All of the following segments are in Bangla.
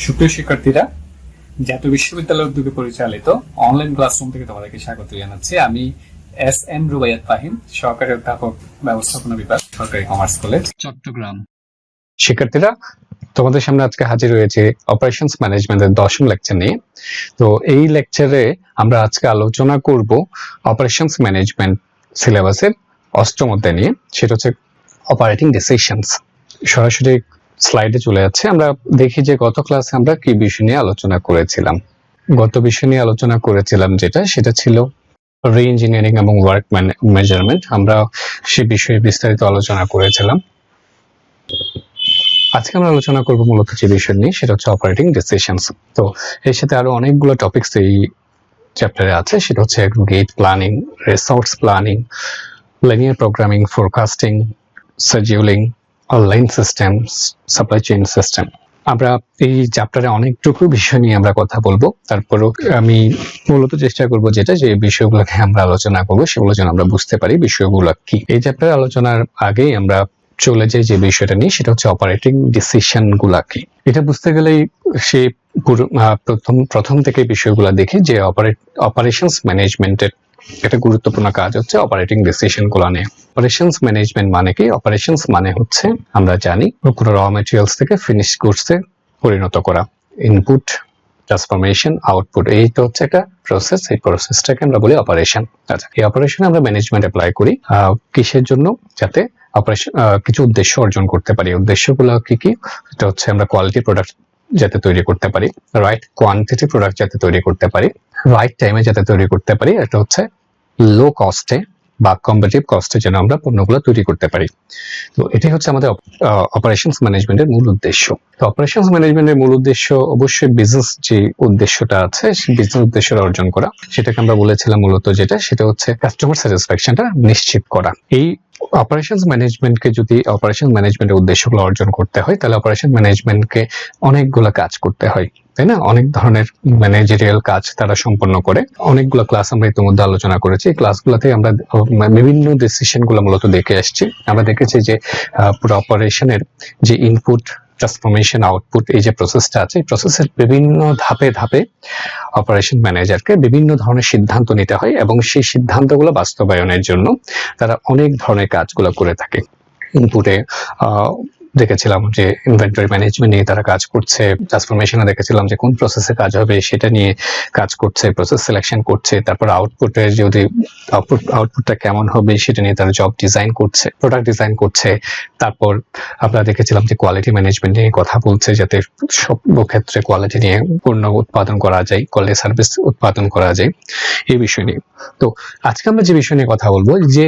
সুপ্রিয় শিক্ষার্থীরা, জাতীয় বিশ্ববিদ্যালয়ের উদ্যোগে পরিচালিত অনলাইন ক্লাসরুম থেকে তোমাদেরকে স্বাগত জানাচ্ছি। আমি এস.এম. রুবাইয়াত ফাহিম, সহকারী অধ্যাপক, ব্যবস্থাপনা বিভাগ, সরকারি কমার্স কলেজ, চট্টগ্রাম। শিক্ষার্থীরা, তোমাদের সামনে আজকে হাজির হয়েছে অপারেশনস ম্যানেজমেন্টের 10ম লেকচার নিয়ে। তো এই লেকচারে আমরা আজকে আলোচনা করব অপারেশনস ম্যানেজমেন্ট সিলেবাসের 8ম অধ্যায় নিয়ে, সেটা হচ্ছে অপারেটিং ডিসিশনস। সরাসরি স্লাইডে চলে যাচ্ছে। আমরা দেখি যে গত ক্লাসে আমরা কি বিষয় নিয়ে আলোচনা করেছিলাম। গত বিষয় নিয়ে আলোচনা করেছিলাম সেটা ছিল রি ইঞ্জিনিয়ারিং এবং ওয়ার্ক মেজারমেন্ট। আমরা সে বিষয়ে বিস্তারিত আলোচনা করেছিলাম। আজকে আমরা আলোচনা করব মূলত যে বিষয় নিয়ে, সেটা হচ্ছে অপারেটিং ডিসিশনস। তো এর সাথে আরো অনেকগুলো টপিকস এই চ্যাপ্টারে আছে, সেটা হচ্ছে gate planning, resource planning, linear programming, forecasting, scheduling, online system, supply chain system. আমরা এই চ্যাপ্টারে অনেকটুকু বিষয় নিয়ে আমরা কথা বলবো। তারপরও আমি মূলত চেষ্টা করব যে বিষয়গুলোকে আমরা আলোচনা করবো সেগুলো যেন আমরা বুঝতে পারি বিষয়গুলো কি। এই চ্যাপ্টারে আলোচনার আগেই আমরা চলে যাই যে বিষয়টা নিয়ে, সেটা হচ্ছে অপারেটিং ডিসিশন গুলা কি। এটা বুঝতে গেলেই সে প্রথম থেকে বিষয়গুলো দেখি যে অপারেশনস ম্যানেজমেন্টের একটা গুরুত্বপূর্ণ কাজ হচ্ছে অপারেটিং ডিসিশন গুলা নিয়ে। অপারেশনস ম্যানেজমেন্ট মানে কি? অপারেশনস মানে হচ্ছে আমরা জানি কোনো র ম্যাটেরিয়ালস থেকে ফিনিশ গুডসে পরিণত করা, ইনপুট, ট্রান্সফরমেশন, আউটপুট। এইটা হচ্ছে একটা প্রসেস। এই প্রসেসটাকে আমরা বলি অপারেশন। আচ্ছা, এই অপারেশনে আমরা ম্যানেজমেন্ট অ্যাপ্লাই করি কিসের জন্য? যাতে অপারেশন কিছু উদ্দেশ্য অর্জন করতে পারি। উদ্দেশ্যগুলো কি কি? এটা হচ্ছে আমরা কোয়ালিটি প্রোডাক্ট যাতে তৈরি করতে পারি, রাইট কোয়ান্টিটি প্রোডাক্ট যাতে তৈরি করতে পারি, রাইট টাইমে যাতে তৈরি করতে পারি, এটা হচ্ছে লো কস্টে বা কম্পিটিটিভ কস্টে যেন আমরা পণ্যগুলো তৈরি করতে পারি। তো এটাই হচ্ছে আমাদের অপারেশনস ম্যানেজমেন্টের মূল উদ্দেশ্য। তো অপারেশনস ম্যানেজমেন্টের মূল উদ্দেশ্য অবশ্যই বিজনেস যে উদ্দেশ্যটা আছে, সেই বিজনেস উদ্দেশ্যটা অর্জন করা। সেটাকে আমরা বলেছিলাম মূলত সেটা হচ্ছে কাস্টমার স্যাটিসফ্যাকশনটা নিশ্চিত করা। এই অপারেশনস ম্যানেজমেন্টকে যদি অপারেশন ম্যানেজমেন্টের উদ্দেশ্যগুলো অর্জন করতে হয়, তাহলে অপারেশন ম্যানেজমেন্টকে অনেকগুলো কাজ করতে হয়, তাই না? অনেক ধরনের ম্যানেজারিয়াল কাজ তারা সম্পন্ন করে। অনেকগুলো ক্লাস আমরা ইতিমধ্যে আলোচনা করেছি। ক্লাসগুলোতে আমরা বিভিন্ন ডিসিশন গুলো মূলত দেখে আসছি। আমরা দেখেছি যে পুরো অপারেশনের যে ইনপুট, ট্রান্সফরমেশন, আউটপুট, এই যে প্রসেসটা আছে, এই প্রসেসের বিভিন্ন ধাপে ধাপে অপারেশন ম্যানেজারকে বিভিন্ন ধরনের সিদ্ধান্ত নিতে হয় এবং সেই সিদ্ধান্তগুলো বাস্তবায়নের জন্য তারা অনেক ধরনের কাজগুলো করে থাকে। ইনপুটে দেখেছিলাম যে ইনভেন্টরি ম্যানেজমেন্ট নিয়ে তারা কাজ করছে। ট্রান্সফরমেশনে দেখেছিলাম যে কোন প্রসেসে কাজ হবে সেটা নিয়ে কাজ করছে, প্রসেস সিলেকশন করছে। তারপর আউটপুটে যদি আউটপুটটা কেমন হবে সেটা নিয়ে তারা জব ডিজাইন করছে, প্রোডাক্ট ডিজাইন করছে। তারপর আমরা দেখেছিলাম যে কোয়ালিটি ম্যানেজমেন্ট নিয়ে কথা বলছে, যাতে সব ক্ষেত্রে কোয়ালিটি নিয়ে পণ্য উৎপাদন করা যায়, কোয়ালিটি সার্ভিস উৎপাদন করা যায়, এই বিষয় নিয়ে। তো আজকে আমরা যে বিষয় নিয়ে কথা বলবো, যে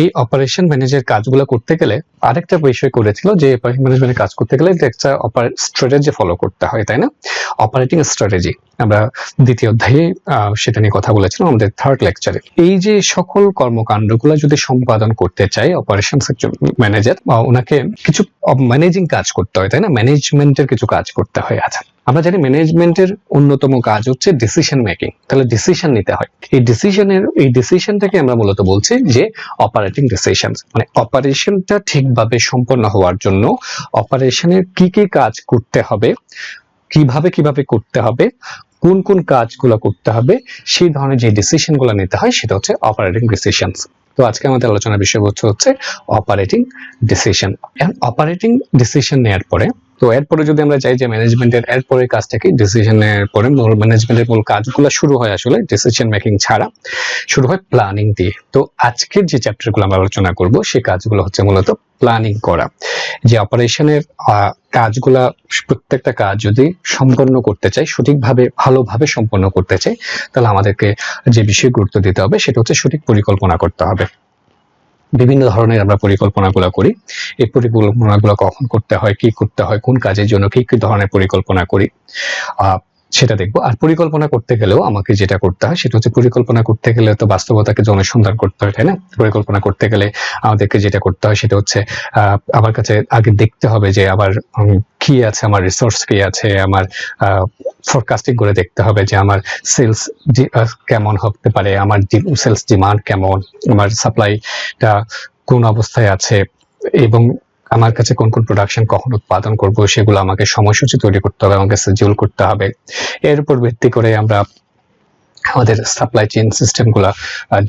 এই অপারেশন ম্যানেজার কাজগুলো করতে গেলে আরেকটা বিষয় করেছিল যে অপারেশন ম্যানেজমেন্টের কাজ করতে গেলে একটা স্ট্র্যাটেজি ফলো করতে হয়, তাই না? অপারেটিং স্ট্র্যাটেজি আমরা দ্বিতীয় অধ্যায়ে সেটা নিয়ে কথা বলেছিলাম আমাদের 3rd লেকচারে। এই যে সকল কর্মকাণ্ডগুলো যদি সম্পাদন করতে চাই অপারেশনস ম্যানেজার, ওনাকে কিছু ম্যানেজিং কাজ করতে হয়, তাই না? ম্যানেজমেন্টের কিছু কাজ করতে হয়। আচ্ছা, আমরা জানি ম্যানেজমেন্টের অন্যতম কাজ হচ্ছে ডিসিশন মেকিং। তাহলে ডিসিশন নিতে হয়। এই ডিসিশনটাকে আমরা মূলত বলছি যে অপারেটিং ডিসিশন। মানে অপারেশনটা ঠিকভাবে সম্পন্ন হওয়ার জন্য অপারেশনের কি কি কাজ করতে হবে, কিভাবে করতে হবে, কোন কোন কাজগুলো করতে হবে, সেই ধরনের যে ডিসিশন গুলো নিতে হয় সেটা হচ্ছে অপারেটিং ডিসিশন। তো আজকে আমাদের আলোচনার বিষয়বস্তু হচ্ছে অপারেটিং ডিসিশন। অপারেটিং ডিসিশন নেওয়ার পরে, তো এরপরে যদি আমরা চাই যে ম্যানেজমেন্টের এরপরে কাজটা কি, ডিসিশনের পরে ম্যানেজমেন্টের মূল কাজগুলো শুরু হয় আসলে ডিসিশন মেকিং ছাড়া, শুরু হয় প্ল্যানিং দিয়ে। তো আজকের যে চ্যাপ্টারগুলো আমরা আলোচনা করব সেই কাজগুলো হচ্ছে মূলত প্ল্যানিং করা। যে অপারেশনের কাজগুলা, প্রত্যেকটা কাজ যদি সম্পন্ন করতে চাই, সঠিকভাবে ভালোভাবে সম্পন্ন করতে চাই, তাহলে আমাদেরকে যে বিষয়ে গুরুত্ব দিতে হবে সেটা হচ্ছে সঠিক পরিকল্পনা করতে হবে। বিভিন্ন ধরনের আমরা পরিকল্পনাগুলো করি। এই পরিকল্পনাগুলো কখন করতে হয়, কি করতে হয়, কোন কাজের জন্য কি কি ধরনের পরিকল্পনা করি, সেটা দেখবো। আর পরিকল্পনা করতে গেলেও আমাকে যেটা করতে হয় সেটা হচ্ছে, পরিকল্পনা করতে গেলে তো বাস্তবতাকে অনুসন্ধান করতে হয়, তাই না? পরিকল্পনা করতে গেলে আমাদেরকে যেটা করতে হয় সেটা হচ্ছে আমার কাছে আগে দেখতে হবে যে আবার কি আছে, আমার রিসোর্স কি আছে, আমার ফোরকাস্টিং করে দেখতে হবে যে আমার সেলস কেমন হতে পারে, আমার সেলস ডিমান্ড কেমন, আমার সাপ্লাইটা কোন অবস্থায় আছে, এবং আমার কাছে কোন কোন প্রোডাকশন কখন উৎপাদন করব সেগুলো আমাকে সময়সূচি তৈরি করতে হবে, আমাকে শিডিউল করতে হবে। এর উপর ভিত্তি করে আমরা আমাদের সাপ্লাই চেইন সিস্টেমগুলো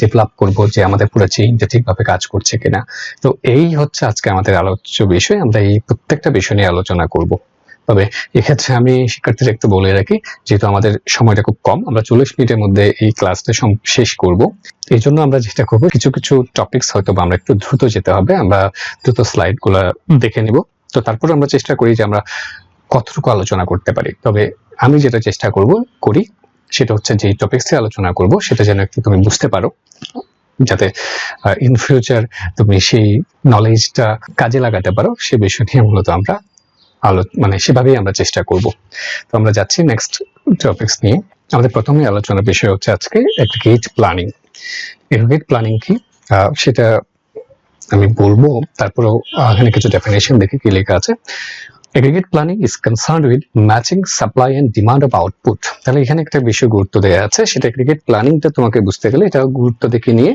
ডেভেলপ করব, যে আমাদের পুরো চেইনটা ঠিকভাবে কাজ করছে কিনা। তো এই হচ্ছে আজকে আমাদের আলোচ্য বিষয়। আমরা এই প্রত্যেকটা বিষয় নিয়ে আলোচনা করব। তবে এক্ষেত্রে আমি শিক্ষার্থীদের একটু বলে রাখি, যেহেতু আমাদের সময়টা খুব কম, আমরা 40 মিনিটের মধ্যে এই ক্লাসটা শেষ করব। এই জন্য আমরা যেটা করব, কিছু কিছু টপিকস হয়তো আমরা একটু দ্রুত যেতে হবে, আমরা দ্রুত স্লাইডগুলো দেখে নিব। তো তারপর আমরা চেষ্টা করি যে আমরা কতটুকু আলোচনা করতে পারি। তবে আমি যেটা চেষ্টা করি সেটা হচ্ছে যে টপিকসে আলোচনা করব সেটা যেন একটু তুমি বুঝতে পারো, যাতে ইন ফিউচার তুমি সেই নলেজটা কাজে লাগাতে পারো। সে বিষয় নিয়ে মূলত আমরা সেভাবেই আমরা চেষ্টা করব। তো আমরা যাচ্ছি নেক্সট টপিকস নিয়ে। আমাদের প্রথমে আলোচনার বিষয় হচ্ছে আজকে এগ্রিগেট প্ল্যানিং। এগ্রিগেট প্ল্যানিং কি সেটা আমি বলবো, তারপরেও এখানে কিছু ডেফিনেশন দেখি কি লেখা আছে। Aggregate planning is concerned with matching supply and demand of output. তাহলে এখানে একটা বিষয় গুরুত্ব দেওয়া আছে, সেটা এগ্রিগেট প্ল্যানিংটা তোমাকে বুঝতে গেলে এটা গুরুত্ব দেখে নিয়ে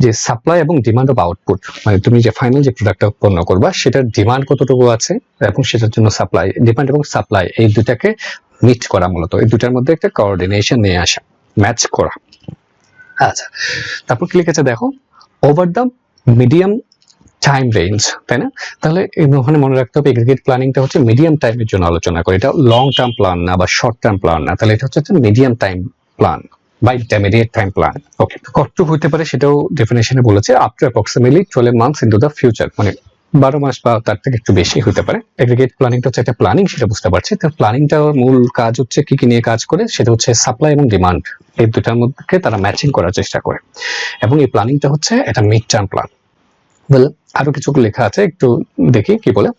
যে সাপ্লাই এবং ডিমান্ড অফ আউটপুট, মানে তুমি যে ফাইনাল যে প্রোডাক্টটা উৎপন্ন করবা সেটার ডিমান্ড কতটুকু আছে এবং সেটার জন্য সাপ্লাই, ডিমান্ড এবং সাপ্লাই এই দুটাকে মিট করা, মূলত এই দুটার মধ্যে একটা কোঅর্ডিনেশন নিয়ে আসা, ম্যাচ করা। আচ্ছা, তারপর কি লিখেছে দেখো, over the medium time range, তাই না? তাহলে ওখানে মনে রাখতে হবে এগ্রিগেট প্ল্যানিংটা হচ্ছে মিডিয়াম টাইমের জন্য আলোচনা করে, এটা লং টার্ম প্ল্যান না বা শর্ট টার্ম প্ল্যান না। তাহলে এটা হচ্ছে মিডিয়াম টাইম প্ল্যান বা ইন্টারমিডিয়েট টাইম প্ল্যান। ওকে, কতটুকু হতে পারে সেটাও ডেফিনেশনে বলেছে, up to approximately 12 months into the future, মানে 12 মাস বা তার থেকে একটু বেশি হতে পারে। এগ্রিগেট প্ল্যানিংটা হচ্ছে একটা প্ল্যানিং, সেটা বুঝতে পারছি। তো প্ল্যানিংটার মূল কাজ হচ্ছে কি কি নিয়ে কাজ করে, সেটা হচ্ছে সাপ্লাই এবং ডিমান্ড, এই দুটার মধ্যে তারা ম্যাচিং করার চেষ্টা করে, এবং এই প্ল্যানিংটা হচ্ছে একটা মিড টার্ম প্ল্যান। Well, আরো কিছু লেখা আছে, একটু দেখি কি বলে।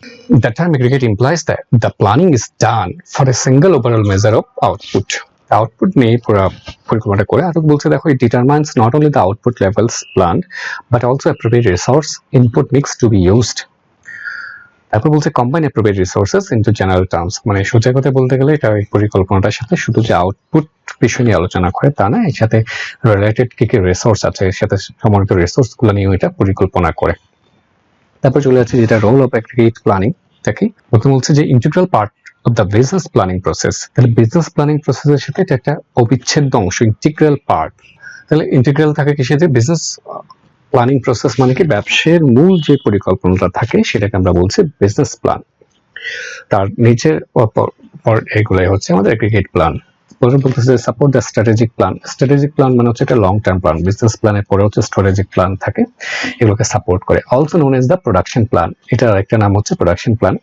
The term aggregate implies that the planning is done for a single overall measure of output. Output নিয়ে পুরো পরিকল্পনাটা করে। আরো বলছে দেখো, it determines not only the output levels planned but also appropriate resource input mix to be used. তারপর বলছে combine appropriate resources into general terms, মানে সোজা কথা বলতে গেলে এটা এই পরিকল্পনাটার সাথে শুধু যে আউটপুট বিষয় নিয়ে আলোচনা করে তা না, এর সাথে রিলেটেড কি কি রিসোর্স আছে, এর সাথে সম্বন্ধিত রিসোর্স গুলো নিয়ে এটা পরিকল্পনা করে। তারপর চলে যাচ্ছে যেটা রোল অফ এগ্রিগেট প্ল্যানিং, দেখি প্রথম বলছে যে integral part of the business planning process. তাহলে বিজনেস প্ল্যানিং প্রসেসের সাথে এটা একটা অবিচ্ছেদ্য অংশ, ইন্টিগ্রাল পার্ট। তাহলে ইন্টিগ্রাল থাকে কিসের, যে বিজনেস প্ল্যানিং প্রসেস মানে কি ব্যবসায়ের মূল যে পরিকল্পনাটা থাকে সেটাকে আমরা বলছি বিজনেস প্ল্যান। তার নিচের এগুলাই হচ্ছে আমাদের এগ্রিগেট প্ল্যান। প্রথম বলতেছে support the strategic plan. Strategic plan মানে হচ্ছে একটা লং টার্ম প্ল্যান, বিজনেস প্ল্যানের পরে হচ্ছে স্ট্র্যাটেজিক প্ল্যান থাকে, এগুলোকে সাপোর্ট করে। Also known as the production plan, এটার একটা নাম হচ্ছে production plan.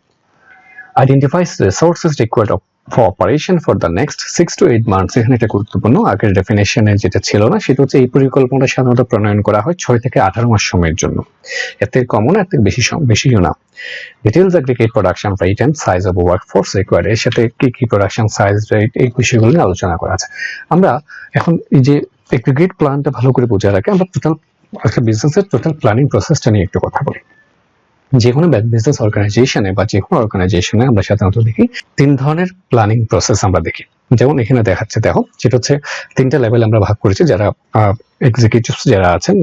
Identifies resources required for operation for the next 6 to 8 months। এখানে এটা গুরুত্বপূর্ণ, আগের ডেফিনেশনে যেটা ছিল না সেটা হচ্ছে এই পরিকল্পনাটা সাধারণত প্রণয়ন করা হয় 6 থেকে 18 মাস সময়ের জন্য, এর থেকে কমও না এর থেকে বেশিও না। Details aggregate production rate and size of workforce required, এর সাথে কি কি প্রোডাকশন সাইজ রেট এই বিষয়গুলো নিয়ে আলোচনা করা আছে। আমরা এখন এই যে এগ্রিগেট প্ল্যানটা ভালো করে বোঝা রাখে, আমরা টোটাল একটা বিজনেসের টোটাল প্ল্যানিং প্রসেসটা নিয়ে একটু কথা বলি। যে কোনো বিজনেস অর্গানাইজেশনে বা যে কোনো অর্গানাইজেশনে আমরা সাধারণত দেখি 3 ধরনের প্ল্যানিং প্রসেস আমরা দেখি। যেমন এখানে দেখাচ্ছে দেখো, সেটা হচ্ছে 3টা লেভেল আমরা ভাগ করেছি। যারা এক্সিকিউটিভস যারা আছেন,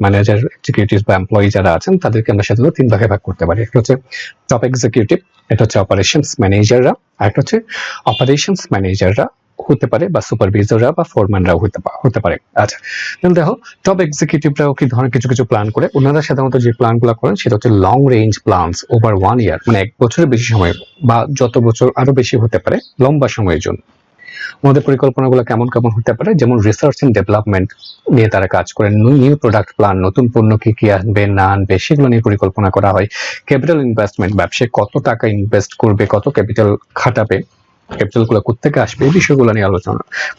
ম্যানেজার এক্সিকিউটিভস বা এমপ্লয়ি যারা আছেন, তাদেরকে আমরা সাধারণত 3 ভাগে ভাগ করতে পারি। একটা হচ্ছে টপ এক্সিকিউটিভ, এটা হচ্ছে অপারেশনস ম্যানেজাররা, আর একটা হচ্ছে অপারেশনস ম্যানেজাররা হতে পারে বা সুপারভাইজাররা বা ফোরম্যানরাও হতে পারে। আচ্ছা, তাহলে দেখো টপ এক্সিকিউটিভরাও কি ধরনের কিছু কিছু প্ল্যান করে। ওনারা সাধারণত যে প্ল্যানগুলো করেন সেটা হচ্ছে লং রেঞ্জ প্ল্যানস ওভার 1 ইয়ার, মানে 1 বছরের বেশি সময় বা যত বছর আরো বেশি হতে পারে লম্বা সময়ের জন্য। আমাদের পরিকল্পনাগুলো কেমন কেমন হতে পারে, যেমন রিসার্চ এন্ড ডেভেলপমেন্ট নিয়ে তারা কাজ করেন, নিউ প্রোডাক্ট প্ল্যান, নতুন পণ্য কি কি আসবে না আনবে সেগুলো নিয়ে পরিকল্পনা করা হয়। ক্যাপিটাল ইনভেস্টমেন্ট, ব্যবসায় কত টাকা ইনভেস্ট করবে, কত ক্যাপিটাল খাটাবে, ক্যাপিটালগুলো কোত্থেকে আসবে, এই বিষয়গুলো নিয়ে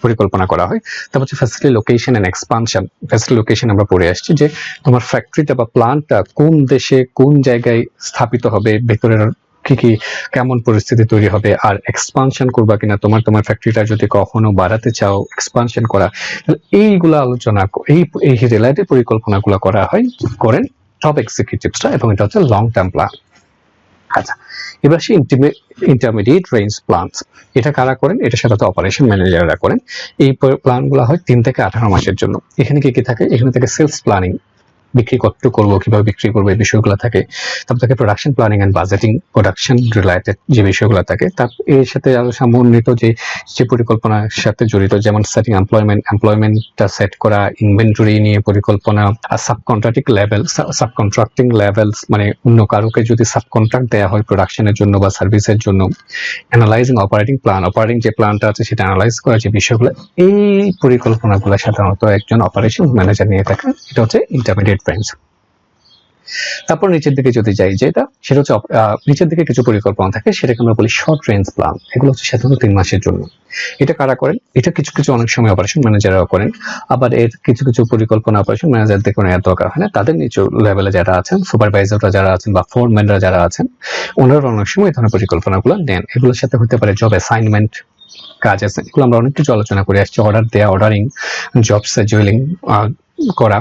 পরিকল্পনা করা হয়। তারপর হচ্ছে facility location and expansion. Facility location আমরা পড়ে আসছি যে তোমার ফ্যাক্টরিটা বা প্ল্যান্টটা কোন দেশে কোন জায়গায় স্থাপিত হবে, ভেতরের কি কি কেমন পরিস্থিতি তৈরি হবে, আর এক্সপানশন করবা কিনা, তোমার ফ্যাক্টরিটা যদি কখনো বাড়াতে চাও এক্সপানশন করা, এইগুলো আলোচনা এই রিলেটেড পরিকল্পনাগুলো করেন টপ এক্সিকিউটিভসরা, এবং এটা হচ্ছে লং টার্ম প্ল্যান। আচ্ছা, এবার সেই ইন্টারমিডিয়েট রেঞ্জ প্ল্যানস, এটা কারা করেন, এটা সাধারণত অপারেশন ম্যানেজাররা করেন। এই প্ল্যানগুলো হয় 3 থেকে 18 মাসের জন্য। এখানে কি কি থাকে, এখানে থেকে সেলস প্ল্যানিং, বিক্রি কতটুকু করবো, কিভাবে বিক্রি করবো, এই বিষয়গুলো থাকে। তারপর থাকে production planning and budgeting, production related যে বিষয়গুলো থাকে। তার এর সাথে আরো সমন্বিত যে পরিকল্পনার সাথে জড়িত, যেমন সেটিং এমপ্লয়মেন্টটা সেট করা, ইনভেন্টরি নিয়ে পরিকল্পনা, আর সাবকন্ট্রাক্টিং লেভেলস, মানে অন্য কারোকে যদি সাবকন্ট্রাক্ট দেওয়া হয় প্রোডাকশনের জন্য বা সার্ভিসের জন্য, অ্যানালাইজিং অপারেটিং যে প্ল্যানটা আছে সেটা অ্যানালাইজ করা, যে বিষয়গুলো, এই পরিকল্পনাগুলো সাধারণত একজন অপারেশন ম্যানেজার নিয়ে থাকেন। এটা হচ্ছে ইন্টারমিডিয়েট রেঞ্জ। তারপর নিচের দিকে যদি যাই, সেটা হচ্ছে নিচের দিকে কিছু পরিকল্পনা থাকে, সেটাকে আমরা বলি শর্ট রেঞ্জ প্ল্যান। এগুলো হচ্ছে সাধারণত 3 মাসের জন্য। এটা কারা করেন? এটা কিছু অনেক সময় অপারেশন ম্যানেজাররাও করেন। আবার এর কিছু পরিকল্পনা অপারেশন ম্যানেজারদের কোনো এত দরকার হয় না। তাদের নিচু লেভেলে যারা আছেন, সুপারভাইজাররা যারা আছেন বা ফোরম্যানরা যারা আছেন, ওনারা অনেক সময় এই ধরনের পরিকল্পনাগুলো নেন। এগুলোর সাথে হতে পারে জব অ্যাসাইনমেন্ট কাজ আছে, এগুলো আমরা অনেক কিছু আলোচনা করে আসছি। অর্ডার দেয়া, অর্ডারিং, জব শিডিউলিং করা,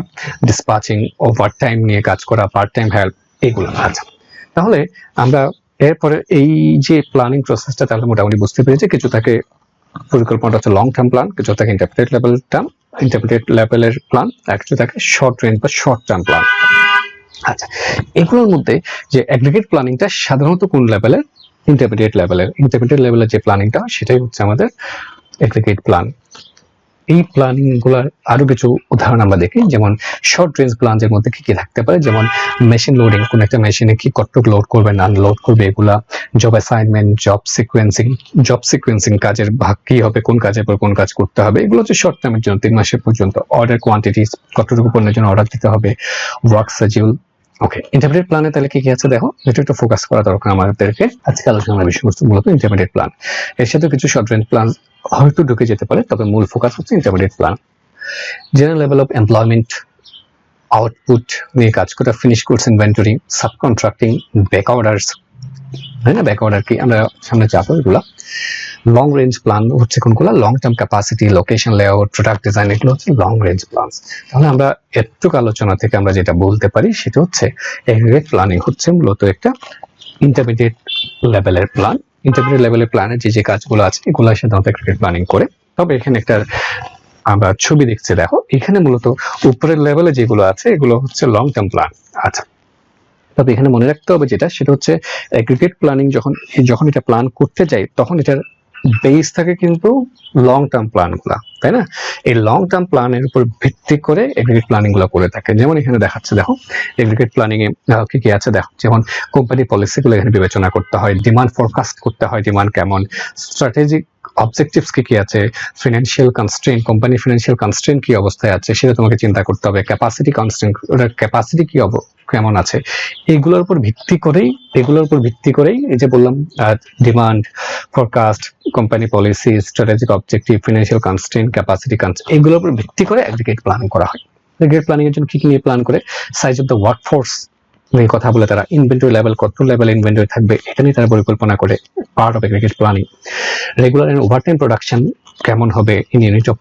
ডিসপ্যাচিং, ওভারটাইম নিয়ে কাজ করা, পার্ট টাইম হেল্প, এগুলো। আচ্ছা, তাহলে আমরা এরপরে এই যে প্ল্যানিং প্রসেসটা তাহলে মোটামুটি বুঝতে পেরেছি। কিছু থাকে পরিকল্পনাটা হচ্ছে লং টার্ম প্ল্যান, কিছু থাকে ইন্টারমিডিয়েট লেভেলের প্ল্যান, আর কিছু থাকে শর্ট রেঞ্জ বা শর্ট টার্ম প্ল্যান। আচ্ছা, এগুলোর মধ্যে যে অ্যাগ্রিগেট প্ল্যানিংটা সাধারণত কোন লেভেলের? ইন্টারমিডিয়েট লেভেলের যে প্ল্যানিংটা সেটাই হচ্ছে আমাদের অ্যাগ্রিগেট প্ল্যান। এই প্ল্যানিং গুলার আরো কিছু উদাহরণ আমরা দেখি, যেমন শর্ট রেঞ্জ প্ল্যানের মধ্যে কি কি থাকতে পারে, যেমন মেশিন লোডিং, কোন একটা মেশিনে কি কতটুকু লোড করবে না লোড করবে, এগুলা। জব অ্যাসাইনমেন্ট, জব সিকোয়েন্সিং, কাজের ভাগ কি হবে, কোন কাজের পর কোন কাজ করতে হবে, এগুলো হচ্ছে শর্ট টার্মের জন্য 3 মাসের পর্যন্ত। অর্ডার কোয়ান্টিটি, কতটুকু পণ্যের জন্য অর্ডার দিতে হবে, ওয়ার্ক শিডিউল। ওকে, ইন্টারমিডিয়েট প্ল্যানে তাহলে কি কি আছে দেখো, এটা একটু ফোকাস করা দরকার আমাদেরকে। আজকে আলোচনার বিষয়বস্তু মূলত ইন্টারমিডিয়েট প্ল্যান, এর সাথে কিছু শর্ট রেঞ্জ প্ল্যান হয়তো ঢুকে যেতে পারে, তবে মূল ফোকাস হচ্ছে intermediate plan. General level of employment, output নিয়ে কাজ করা, finish goods inventory, subcontracting, back orders, তাই না? ব্যাক অর্ডার কি আমরা সামনে যাবো এগুলা। লং রেঞ্জ প্ল্যান হচ্ছে কোনগুলো? Long term capacity, location layout, product design, এগুলো হচ্ছে লং রেঞ্জ প্ল্যান। তাহলে আমরা এতটুকু আলোচনা থেকে আমরা যেটা বলতে পারি সেটা হচ্ছে এগ্রিগেট প্ল্যানিং হচ্ছে মূলত একটা ইন্টারমিডিয়েট লেভেলের প্ল্যান। ইন্টারমিডিয়েট লেভেলের প্ল্যানের যে কাজগুলো আছে এগুলো সাধারণত এগ্রিগেট প্ল্যানিং করে। তবে এখানে একটা আমরা ছবি দেখছি, দেখো এখানে মূলত উপরের লেভেলে যেগুলো আছে এগুলো হচ্ছে লং টার্ম প্ল্যান। আচ্ছা, তবে এখানে মনে রাখতে হবে সেটা হচ্ছে এগ্রিগেট প্ল্যানিং, যখন এটা প্ল্যান করতে যাই তখন এটার বেস থাকে কিন্তু লং টার্ম প্ল্যান গুলা, তাই না? এই লং টার্ম প্ল্যানের উপর ভিত্তি করে এগ্রিগেট প্ল্যানিং গুলো করে থাকে। যেমন এখানে দেখাচ্ছে, দেখো এগ্রিগেট প্ল্যানিং এ কি কি আছে দেখো, যেমন কোম্পানি পলিসি গুলো এখানে বিবেচনা করতে হয়, ডিমান্ড ফোরকাস্ট করতে হয়, ডিমান্ড কেমন, স্ট্র্যাটেজিক অবজেক্টিভস কি কি আছে, ফিনান্সিয়াল কনস্ট্রেইন, কোম্পানির ফিনান্সিয়াল কনস্ট্রেইন কি অবস্থায় আছে সেটা তোমাকে চিন্তা করতে হবে, ক্যাপাসিটি কনস্ট্রেইন, ওটার ক্যাপাসিটি কি কেমন আছে, এগুলোর উপর ভিত্তি করেই এই যে বললাম demand forecast, company policy, strategic objective, financial constrain, capacity constrain, এগুলোর উপর ভিত্তি করে এগ্রিগেট প্ল্যানিং করা হয়। এগ্রিগেট প্ল্যানিং এর জন্য কি কি নিয়ে প্ল্যান করে? সাইজ অফ দ্য ওয়ার্কফোর্স নিয়ে কথা বলে তারা, ইনভেন্টরি লেভেল, কত লেভেল ইনভেন্টরি থাকবে এটা নিয়ে তারা পরিকল্পনা করে, part of aggregate planning. Regular and overtime production কেমন হবে ইন ইউনিট অফ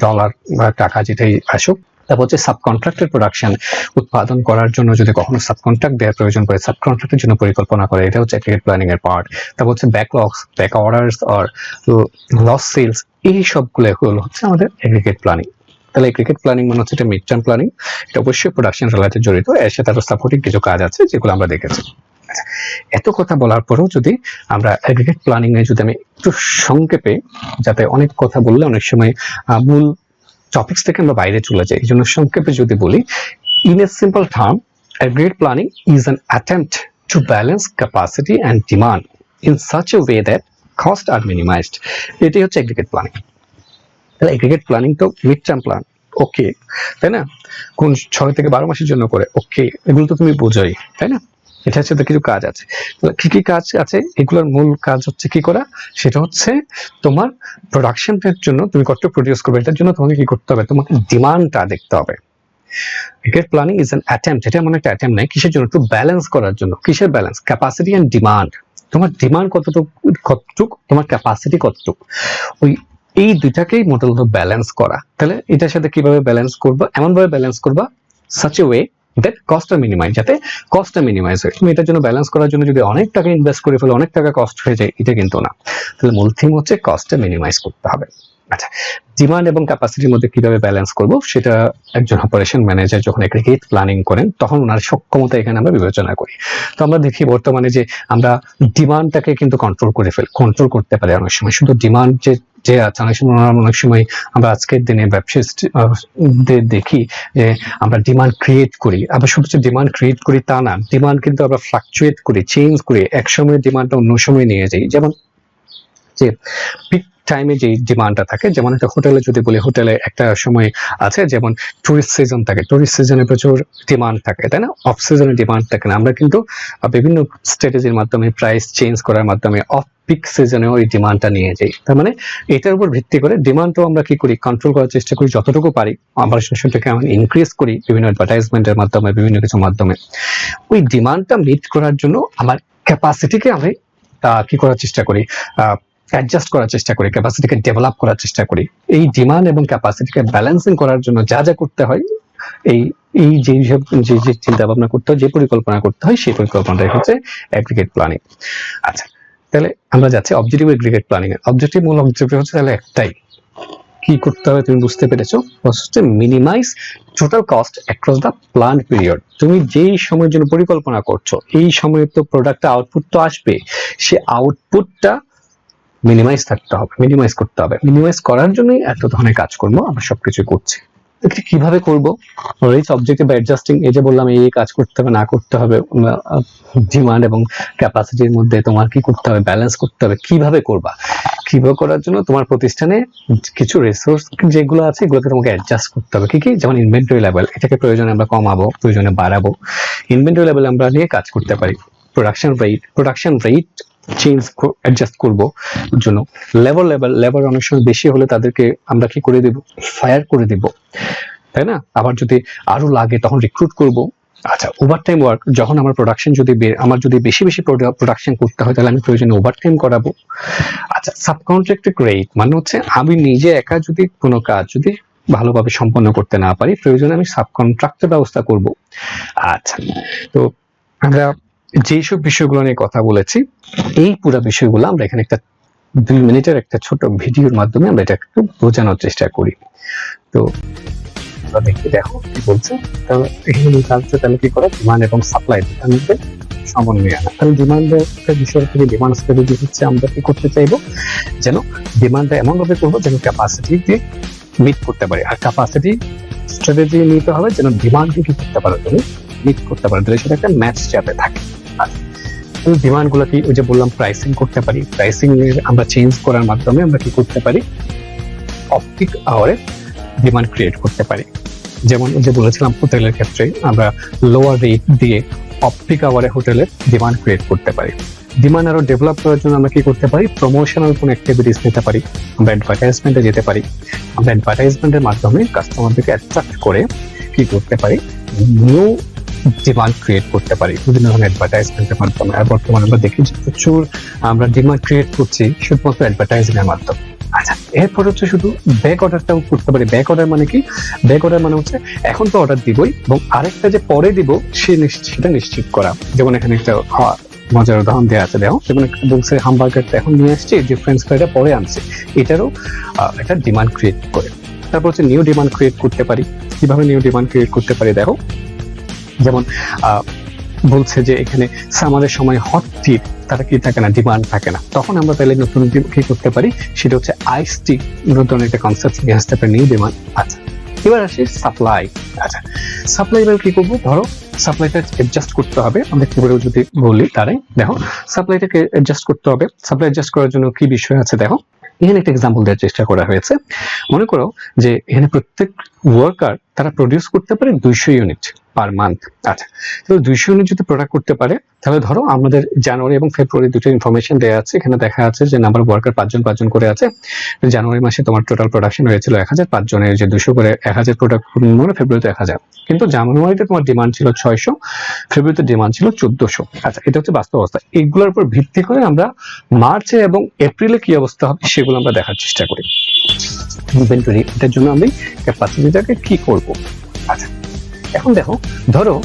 ডলার বা টাকা যেটাই আসুক। তারপর হচ্ছে সাবকন্ট্রাক্টেড প্রোডাকশন, উৎপাদন করার জন্য যদি কখনো সাবকন্ট্রাক্ট দেওয়ার প্রয়োজন পড়ে সাবকন্ট্রাক্টের জন্য পরিকল্পনা করে, এটা হচ্ছে এগ্রিগেট প্ল্যানিং এর পার্ট। তারপর হচ্ছে ব্যাকলগস, ব্যাক অর্ডার্স আর লস সেলস, এই সবগুলো হচ্ছে আমাদের এগ্রিগেট প্ল্যানিং। তাহলে এগ্রিগেট প্ল্যানিং মানে হচ্ছে এটা মিড টার্ম প্ল্যানিং, এটা অবশ্যই প্রোডাকশন রিলেটেড জড়িত, এর সাথে আরো সাপোর্টিং কিছু কাজ আছে যেগুলো আমরা দেখেছি। এত কথা বলার পরেও যদি আমরা এগ্রিগেট প্ল্যানিং এ যদি আমি একটু সংক্ষেপে, যাতে অনেক কথা বললে অনেক সময় মূল টপিকস থেকে আমরা বাইরে চলে যাই, এই জন্য সংক্ষেপে যদি বলি, in a simple term, aggregate planning is an attempt to balance capacity and demand in such a way that costs are minimized. এটাই হচ্ছে aggregate planning. তাহলে aggregate planning তো মিড টার্ম প্ল্যান, ওকে, তাই না? কোন 6 থেকে 12 মাসের জন্য করে, ওকে, এগুলো তো তুমি বোঝোই, তাই না? এটা হচ্ছে কিছু কাজ আছে। কি কি কাজ আছে? এগুলোর মূল কাজ হচ্ছে কি করা, সেটা হচ্ছে তোমার প্রোডাকশনের জন্য তুমি কতটুকু প্রডিউস করবে, এটার জন্য তোমাকে কি করতে হবে, তোমাকে ডিমান্ডটা দেখতে হবে। Aggregate planning is an attempt, এটা এমন একটা অ্যাটেম্পট নাই, কিসের জন্য? টু ব্যালেন্স করার জন্য। কিসের ব্যালেন্স? Capacity and demand. তোমার ডিমান্ড কতটুকু, তোমার ক্যাপাসিটি কতটুকু, এই দুইটাকেই মূলত ব্যালেন্স করা। তাহলে এটার সাথে কিভাবে ব্যালেন্স করবা? এমন ভাবে ব্যালেন্স করবা such a way that cost-টা মিনিমাইজ, যাতে কস্টটা মিনিমাইজ হয়। তুমি এটার জন্য ব্যালেন্স করার জন্য যদি অনেক টাকা ইনভেস্ট করে ফেলো, অনেক টাকা কস্ট হয়ে যায়, এটা কিন্তু না। তাহলে মূল থিম হচ্ছে কস্টটা মিনিমাইজ করতে হবে। আচ্ছা, ডিমান্ড এবং ক্যাপাসিটির মধ্যে কিভাবে ব্যালেন্স করব সেটা একজন অপারেশন ম্যানেজার যখন এগ্রিগেট প্ল্যানিং করেন তখন ওনার সক্ষমতা এখানে আমরা বিবেচনা করি। তো আমরা দেখি বর্তমানে যে আমরা ডিমান্ডটাকে কিন্তু কন্ট্রোল করতে পারি অনেক সময়। শুধু ডিমান্ড যে আছে অনেক সময় আমরা আজকের দিনে ব্যবসায়ীদের দেখি যে আমরা ডিমান্ড ক্রিয়েট করি, আবার শুধু যে ডিমান্ড ক্রিয়েট করি তা না, ডিমান্ড কিন্তু আমরা ফ্লাকচুয়েট করি, চেঞ্জ করি, এক সময় ডিমান্ডটা অন্য সময় নিয়ে যাই। যেমন যে পিক টাইমে যে ডিমান্ডটা থাকে, যেমন একটা হোটেলে যদি বলি, হোটেলে একটা সময় আছে যেমন টুরিস্ট সিজন থাকে, টুরিস্ট সিজনে প্রচুর ডিমান্ড থাকে, তাই না? অফ সিজনে ডিমান্ড থাকে না। আমরা কিন্তু বিভিন্ন স্ট্র্যাটেজির মাধ্যমে, প্রাইস চেঞ্জ করার মাধ্যমে অফ পিক সিজনে ওই ডিমান্ডটা নিয়ে যাই। তার মানে এটার উপর ভিত্তি করে ডিমান্ডও আমরা কি করি, কন্ট্রোল করার চেষ্টা করি যতটুকু পারি। আমরা সেটাকে আমরা ইনক্রিজ করি বিভিন্ন অ্যাডভার্টাইজমেন্টের মাধ্যমে, বিভিন্ন কিছুর মাধ্যমে। ওই ডিমান্ডটা মিট করার জন্য আমার ক্যাপাসিটিকে আমি কি করার চেষ্টা করি, অ্যাডজাস্ট করার চেষ্টা করি, ক্যাপাসিটিকে ডেভেলপ করার চেষ্টা করি। এই ডিমান্ড এবং ক্যাপাসিটিকে ব্যালেন্সিং করার জন্য যা যা করতে হয়, এই যে চিন্তা ভাবনা করতে হয়, যে পরিকল্পনা করতে হয়, সেই পরিকল্পনাটাই হচ্ছে এগ্রিগেট প্ল্যানিং। আচ্ছা, তাহলে আমরা যাচ্ছি অবজেক্টিভ এগ্রিগেট প্ল্যানিং এর। মূল অবজেক্টিভ হচ্ছে তাহলে একটাই, কি করতে হবে তুমি বুঝতে পেরেছো? হচ্ছে minimise total cost across the planned period. তুমি যেই সময়ের জন্য পরিকল্পনা করছো, এই সময়ে তো প্রোডাক্টটা আউটপুট তো আসবে, সে আউটপুটটা মিনিমাইজ করতে হবে। মিনিমাইজ করার জন্যই এত ধরনের কাজকর্ম আমরা সবকিছু করছি। কিভাবে করবো? রিচ অবজেক্টিভ অ্যাডজাস্টিং, এই যে বললাম এই কাজ করতে হবে, না করতে হবে, ডিমান্ড এবং ক্যাপাসিটির মধ্যে তোমার কি করতে হবে, ব্যালেন্স করতে হবে। কিভাবে করবা? কিভাবে করার জন্য তোমার প্রতিষ্ঠানে কিছু রিসোর্স যেগুলো আছে এগুলোকে তোমাকে অ্যাডজাস্ট করতে হবে। কি? যেমন ইনভেন্টরি লেভেল, এটাকে প্রয়োজনে আমরা কমাবো, প্রয়োজনে বাড়াবো। ইনভেন্টরি লেভেল আমরা নিয়ে কাজ করতে পারি। প্রোডাকশন রেট চেঞ্জ অ্যাডজাস্ট করবো জন্য। লেবার অনেক সময় বেশি হলে তাদেরকে আমরা কি করে দেব, ফায়ার করে দেব, তাই না? আবার যদি আরো লাগে তখন রিক্রুট করব। আচ্ছা, ওভারটাইম ওয়ার্ক, যখন আমার প্রোডাকশন আমার যদি বেশি প্রোডাকশন করতে হয় তাহলে আমি প্রয়োজনে ওভারটাইম করাবো। আচ্ছা, সাবকন্ট্রাক্টেড রেট মানে হচ্ছে আমি নিজে একা যদি কোনো কাজ যদি ভালোভাবে সম্পন্ন করতে না পারি, প্রয়োজনে আমি সাবকন্ট্রাক্টের ব্যবস্থা করব। আচ্ছা, তো আমরা যেসব বিষয়গুলো নিয়ে কথা বলেছি, এই পুরো বিষয়গুলো আমরা এখানে একটা 2 মিনিটের একটা ছোট ভিডিওর মাধ্যমে আমরা এটা একটু বোঝানোর চেষ্টা করি। তো দেখি, দেখো কি বলছে। এখানে কাজটা তাহলে কি করে, ডিমান্ড এবং সাপ্লাই দুটার মধ্যে সমন্বয় আনা। তাহলে ডিমান্ডের বিষয় থেকে ডিমান্ড স্ট্র্যাটেজি হচ্ছে আমরা কি করতে চাইবো, যেন ডিমান্ডটা এমন ভাবে করবো যেন ক্যাপাসিটি দিয়ে মিট করতে পারি, আর ক্যাপাসিটি স্ট্র্যাটেজি নিতে হবে যেন ডিমান্ডকে কি করতে পারে, তুমি মিট করতে পারে, তাহলে সেটা একটা ম্যাচ চাপে থাকে। ডিমান্ড গুলো কি, ওই যে বললাম প্রাইসিং করতে পারি, প্রাইসিং আমরা চেঞ্জ করার মাধ্যমে আমরা কি করতে পারি, অপটিক আওয়ারে ডিমান্ড ক্রিয়েট করতে পারি। যেমন যে বলেছিলাম হোটেলের ক্ষেত্রে আমরা লোয়ার রেট দিয়ে অপটিক আওয়ারে হোটেলের ডিমান্ড ক্রিয়েট করতে পারি। ডিমান্ড আরো ডেভেলপ করার জন্য আমরা কি করতে পারি, প্রমোশনাল কোন অ্যাক্টিভিটিস নিতে পারি, আমরা অ্যাডভার্টাইজমেন্টে যেতে পারি। আমরা অ্যাডভার্টাইজমেন্টের মাধ্যমে কাস্টমারদেরকে অ্যাট্রাক্ট করে কি করতে পারি, নিউ ডিমান্ড ক্রিয়েট করতে পারি বিভিন্ন ধরনের অ্যাডভার্টাইজমেন্টের মাধ্যমে। আর বর্তমানে আমরা দেখি যে প্রচুর আমরা ডিমান্ড ক্রিয়েট করছি শুধুমাত্র অ্যাডভার্টাইজিং এর মাধ্যমে। আচ্ছা, এরপর হচ্ছে শুধু ব্যাক অর্ডারটাও করতে পারি। ব্যাক অর্ডার মানে কি? ব্যাক অর্ডার মানে হচ্ছে এখন তো অর্ডার দিবই এবং আরেকটা যে পরে দিব সেটা নিশ্চিত করা। যেমন এখানে একটা মজার উদাহরণ দেওয়া আছে, দেখো, যেমন বলছে হামবার্গারটা এখন নিয়ে আসছে, যে ফ্রেঞ্চ ফ্রাইটা পরে আনছে, এটারও একটা ডিমান্ড ক্রিয়েট করে। তারপর হচ্ছে নিউ ডিমান্ড ক্রিয়েট করতে পারি। কিভাবে নিউ ডিমান্ড ক্রিয়েট করতে পারি দেখো, যেমন বলছে যে এখানে সামারের সময় হট টি তারা কি থাকে না, ডিমান্ড থাকে না, তখন আমরা তাহলে নতুন কি করতে পারি, সেটা হচ্ছে আইস টি, নতুন একটা কনসেপ্ট নিয়ে আসতে পারি, নিউ ডিমান্ড। আচ্ছা, এবার আসি সাপ্লাই। আচ্ছা, সাপ্লাই এবার কি করবো, ধরো সাপ্লাইটা অ্যাডজাস্ট করতে হবে। আমরা কি করে যদি বলি, তারে দেখো সাপ্লাইটাকে অ্যাডজাস্ট করতে হবে। সাপ্লাই অ্যাডজাস্ট করার জন্য কি বিষয় আছে দেখো, এখানে একটা এক্সাম্পল দেওয়ার চেষ্টা করা হয়েছে। মনে করো যে এখানে প্রত্যেক ওয়ার্কার তারা প্রডিউস করতে পারে 200 ইউনিট পার মান্থ। আচ্ছা, তো 200 ইউনিট যদি প্রোডাক্ট করতে পারে, তাহলে ধরো আমাদের জানুয়ারি এবং ফেব্রুয়ারি দুটো ইনফরমেশন দেওয়া আছে। এখানে দেখা আছে যে নাম্বার অফ ওয়ার্কার 5 জন করে আছে। জানুয়ারি মাসে তোমার টোটাল প্রোডাকশন হয়েছিল 1000, 5 জনের যে 200 করে 1000 প্রোডাক্ট, মানে ফেব্রুয়ারিতে 1000, কিন্তু জানুয়ারিতে তোমার ডিমান্ড ছিল 600, ফেব্রুয়ারিতে ডিমান্ড ছিল 1400। আচ্ছা, এটা হচ্ছে বাস্তব অবস্থা। এগুলোর উপর ভিত্তি করে আমরা মার্চে এবং এপ্রিলে কি অবস্থা হবে সেগুলো আমরা দেখার চেষ্টা করি। ইনভেন্টরি, এটার জন্য আমি ক্যাপাসিটিটাকে কি করব। আচ্ছা, এখন দেখো, ধরো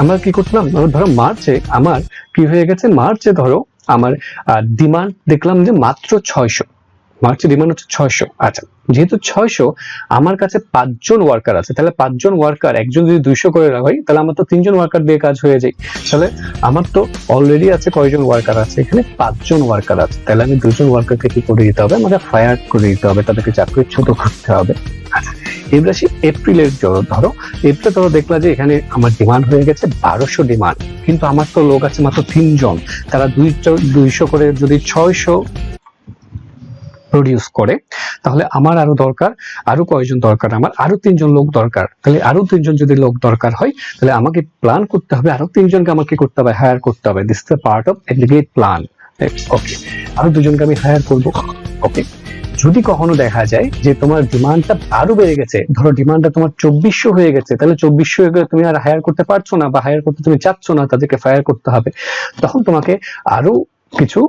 আমরা কি করলাম, ধরো মার্চে আমার কি হয়ে গেছে, মার্চে ধরো আমার ডিমান্ড দেখলাম যে মাত্র 600, মার্চে ডিমান্ড হচ্ছে 600। আচ্ছা, যেহেতু 600, আমার কাছে 5 জন ওয়ার্কার আছে, তাহলে 5 জন ওয়ার্কার, একজন যদি 200 করে হয় তাহলে আমার তো 3 জন ওয়ার্কার দিয়ে কাজ হয়ে যায়। তাহলে আমার তো অলরেডি আছে কয়জন ওয়ার্কার আছে, এখানে 5 জন ওয়ার্কার আছে, তাহলে আমি 2 জন ওয়ার্কারকে কি করে দিতে হবে, আমাকে ফায়ার করে দিতে হবে, তাদেরকে চাকরিচ্যুত করতে হবে। আচ্ছা, এবার আসি এপ্রিলের ধরো এপ্রিলে ধরো দেখলা যে এখানে আমার ডিমান্ড হয়ে গেছে 1200 ডিমান্ড, কিন্তু আমার তো লোক আছে মাত্র 3 জন, তারা 200 করে যদি 600 প্রডিউস করে, তাহলে আমার আরো দরকার, আরো কয়জন দরকার, আমার আরো 3 জন লোক দরকার। তাহলে আরো 3 জন যদি লোক দরকার হয়, তাহলে আমাকে প্ল্যান করতে হবে, আরো 3 জনকে আমাকে করতে হবে, হায়ার করতে হবে। This is the part of aggregate plan. Okay, আরো 2 জনকে আমি হায়ার করব। ওকে, যদি কখনো দেখা যায় যে তোমার ডিমান্ডটা আরো বেড়ে গেছে, ধরো ডিমান্ডটা তোমার 2400 হয়ে গেছে, তাহলে 2400 হয়ে গেলে তুমি আর হায়ার করতে পারছো না, বা হায়ার করতে তুমি চাচ্ছ না, তাদেরকে ফায়ার করতে হবে, তখন তোমাকে আরো কিছু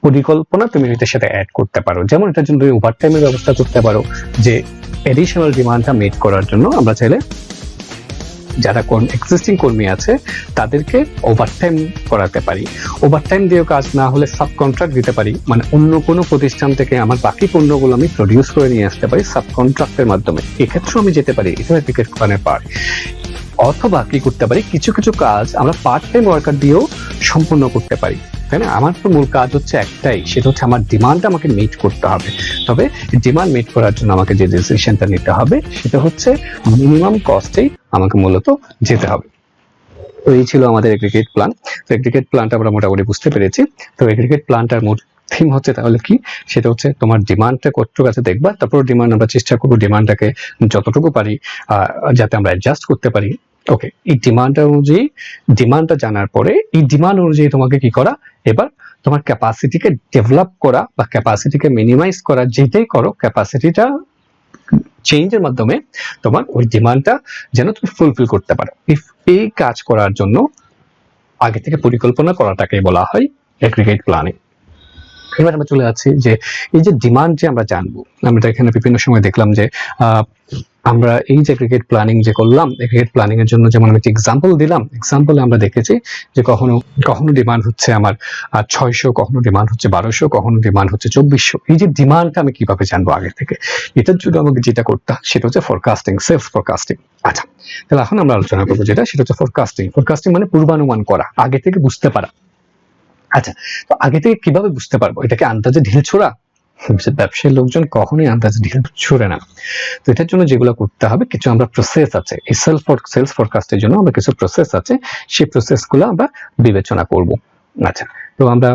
পরিকল্পনা তুমি এটার সাথে অ্যাড করতে পারো। যেমন এটার জন্য তুমি ওভারটাইমের ব্যবস্থা করতে পারো, যে এডিশনাল ডিমান্ডটা মিট করার জন্য আমরা চাইলে যারা এক্সিস্টিং কর্মী আছে তাদেরকে ওভারটাইম করাতে পারি। ওভারটাইম দিয়েও কাজ না হলে সাব কন্ট্রাক্ট দিতে পারি, মানে অন্য কোনো প্রতিষ্ঠান থেকে আমার বাকি পণ্যগুলো আমি প্রডিউস করে নিয়ে আসতে পারি সাব কন্ট্রাক্টের মাধ্যমে, এক্ষেত্রেও আমি যেতে পারি, এটা এগ্রিগেট প্ল্যানের পার্ট। অথবা কি করতে পারি, কিছু কিছু কাজ আমরা পার্ট টাইম ওয়ার্কার দিয়েও সম্পূর্ণ করতে পারি, তাই না? আমার তো মূল কাজ হচ্ছে একটাই, সেটা হচ্ছে আমার ডিমান্ডটা আমাকে মিট করতে হবে। তবে ডিমান্ড মিট করার জন্য আমাকে যে ডিসিশনটা নিতে হবে সেটা হচ্ছে মিনিমাম কস্টেই আমাকে মূলত যেতে হবে। তো এই ছিল আমাদের এগ্রিগেট প্ল্যান। তো এগ্রিগেট প্ল্যানটা আমরা মোটামুটি বুঝতে পেরেছি। তো এগ্রিগেট প্ল্যানটার মোট থিম হচ্ছে তাহলে কি, সেটা হচ্ছে তোমার ডিমান্ডটা কতটুকু আছে দেখবা, তারপর ডিমান্ড আমরা চেষ্টা করবো ডিমান্ডটাকে যতটুকু পারি যাতে আমরা অ্যাডজাস্ট করতে পারি। ওকে, এই ডিমান্ডটা অনুযায়ী, ডিমান্ডটা জানার পরে এই ডিমান্ড অনুযায়ী তোমাকে কি করা, এবার তোমার ক্যাপাসিটিকে ডেভেলপ করা বা ক্যাপাসিটিকে মিনিমাইজ করা, যেটাই করো ক্যাপাসিটিটা চেঞ্জের মাধ্যমে তোমার ওই ডিমান্ডটা যেন তুমি ফুলফিল করতে পারো। এই কাজ করার জন্য আগে থেকে পরিকল্পনা করাটাকে বলা হয় এগ্রিগেট প্ল্যানিং। এবার আমরা চলে যাচ্ছি যে এই যে ডিমান্ড যে আমরা জানবো, আমরা এখানে বিভিন্ন সময় দেখলাম যে আমরা এই যে এগ্রিগেট প্ল্যানিং যে করলাম, এগ্রিগেট প্ল্যানিং এর জন্য যেমন আমি একটা এক্সাম্পল দিলাম, এক্সাম্পলে আমরা দেখেছি যে কখনো কখনো ডিমান্ড হচ্ছে আমার 600, কখনো ডিমান্ড হচ্ছে 1200, কখনো ডিমান্ড হচ্ছে 2400। এই যে ডিমান্ডটা আমি কিভাবে জানবো আগে থেকে, এটার জন্য আমাকে যেটা করতে হয় সেটা হচ্ছে ফরকাস্টিং, সেলস ফরকাস্টিং। আচ্ছা, তাহলে এখন আমরা আলোচনা করবো যেটা, সেটা হচ্ছে ফরকাস্টিং। ফরকাস্টিং মানে পূর্বানুমান করা, আগে থেকে বুঝতে পারা। আচ্ছা, তো আগে থেকে কিভাবে বুঝতে পারবো? এটাকে আন্দাজে ঢিল ছোড়া? ব্যবসায়ী লোকজন কখনোই আন্দাজে ঢিল ছুড়ে না। তো এটার জন্য যেগুলো করতে হবে, কিছু আমরা প্রসেস আছে, এই সেলস ফরকাস্টের জন্য আমরা কিছু প্রসেস আছে, সেই প্রসেসগুলো আমরা বিবেচনা করব। আচ্ছা, তো আমরা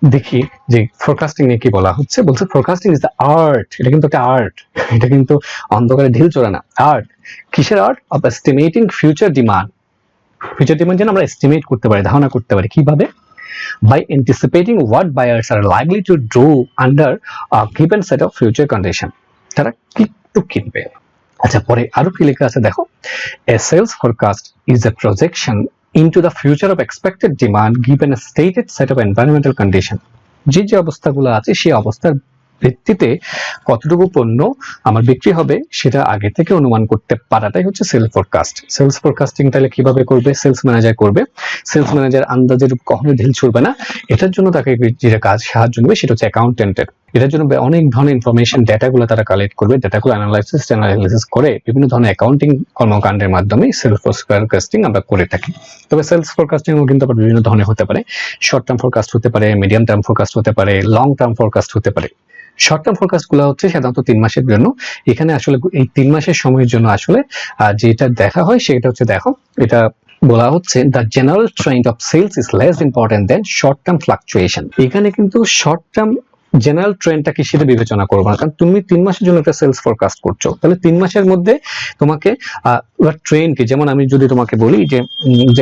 দেখি যে ফরকাস্টিং নিয়ে কি বলা হচ্ছে। বলছে ফরকাস্টিং ইজ দ্য আর্ট, এটা কিন্তু একটা আর্ট, এটা কিন্তু অন্ধকারে ঢিল ছোড়া না, আর্ট। কিসের art? Of estimating future demand. Future demand যেন আমরা এস্টিমেট করতে পারি, ধারণা করতে পারি। কিভাবে? by anticipating what buyers are likely to do under a given set of future condition, তারা কি তো কিনবে। আচ্ছা, পরে আরো কি লেখা আছে দেখো, a sales forecast is a projection into the future of expected demand given a stated set of environmental condition। যে যে অবস্থাগুলো আছে সেই অবস্থার ভিত্তিতে কতটুকু পণ্য আমার বিক্রি হবে সেটা আগে থেকে অনুমান করতে পারাটাই হচ্ছে সেলস ফরকাস্ট। সেলস ফরকাস্টিং তাহলে কিভাবে করবে? সেলস ম্যানেজার করবে। সেলস ম্যানেজার আন্দাজের কখনো ঢিল ছুড়বে না, এটার জন্য তাকে যেটা কাজ সাহায্য নেবে সেটা হচ্ছে অ্যাকাউন্টেন্টের। এটার জন্য অনেক ধরনের ইনফরমেশন, ডেটাগুলো তারা কালেক্ট করবে, ডেটাগুলো অ্যানালাইসিস করে বিভিন্ন ধরনের অ্যাকাউন্টিং কর্মকাণ্ডের মাধ্যমে সেলস ফরকাস্টিং আমরা করে থাকি। তবে সেলস ফরকাস্টিং কিন্তু আবার বিভিন্ন ধরনের হতে পারে, শর্ট টার্ম ফরকাস্ট হতে পারে, মিডিয়াম টার্ম ফরকাস্ট হতে পারে, লং টার্ম ফরকাস্ট হতে পারে। শর্ট টার্ম ফরকাস্ট গুলো হচ্ছে সাধারণত 3 মাসের জন্য। এখানে আসলে এই 3 মাসের সময়ের জন্য আসলে যেটা দেখা হয় সেটা হচ্ছে, দেখো এটা বলা হচ্ছে the general trend of sales is less important than short term fluctuation. এখানে কিন্তু শর্ট টার্ম জেনারেল ট্রেন্ডটা কি সেটা বিবেচনা করবো না, কারণ তুমি 3 মাসের জন্য একটা সেলস ফরকাস্ট করছো, তাহলে 3 মাসের মধ্যে তোমাকে ট্রেন্ড কি, যেমন আমি যদি তোমাকে বলি যে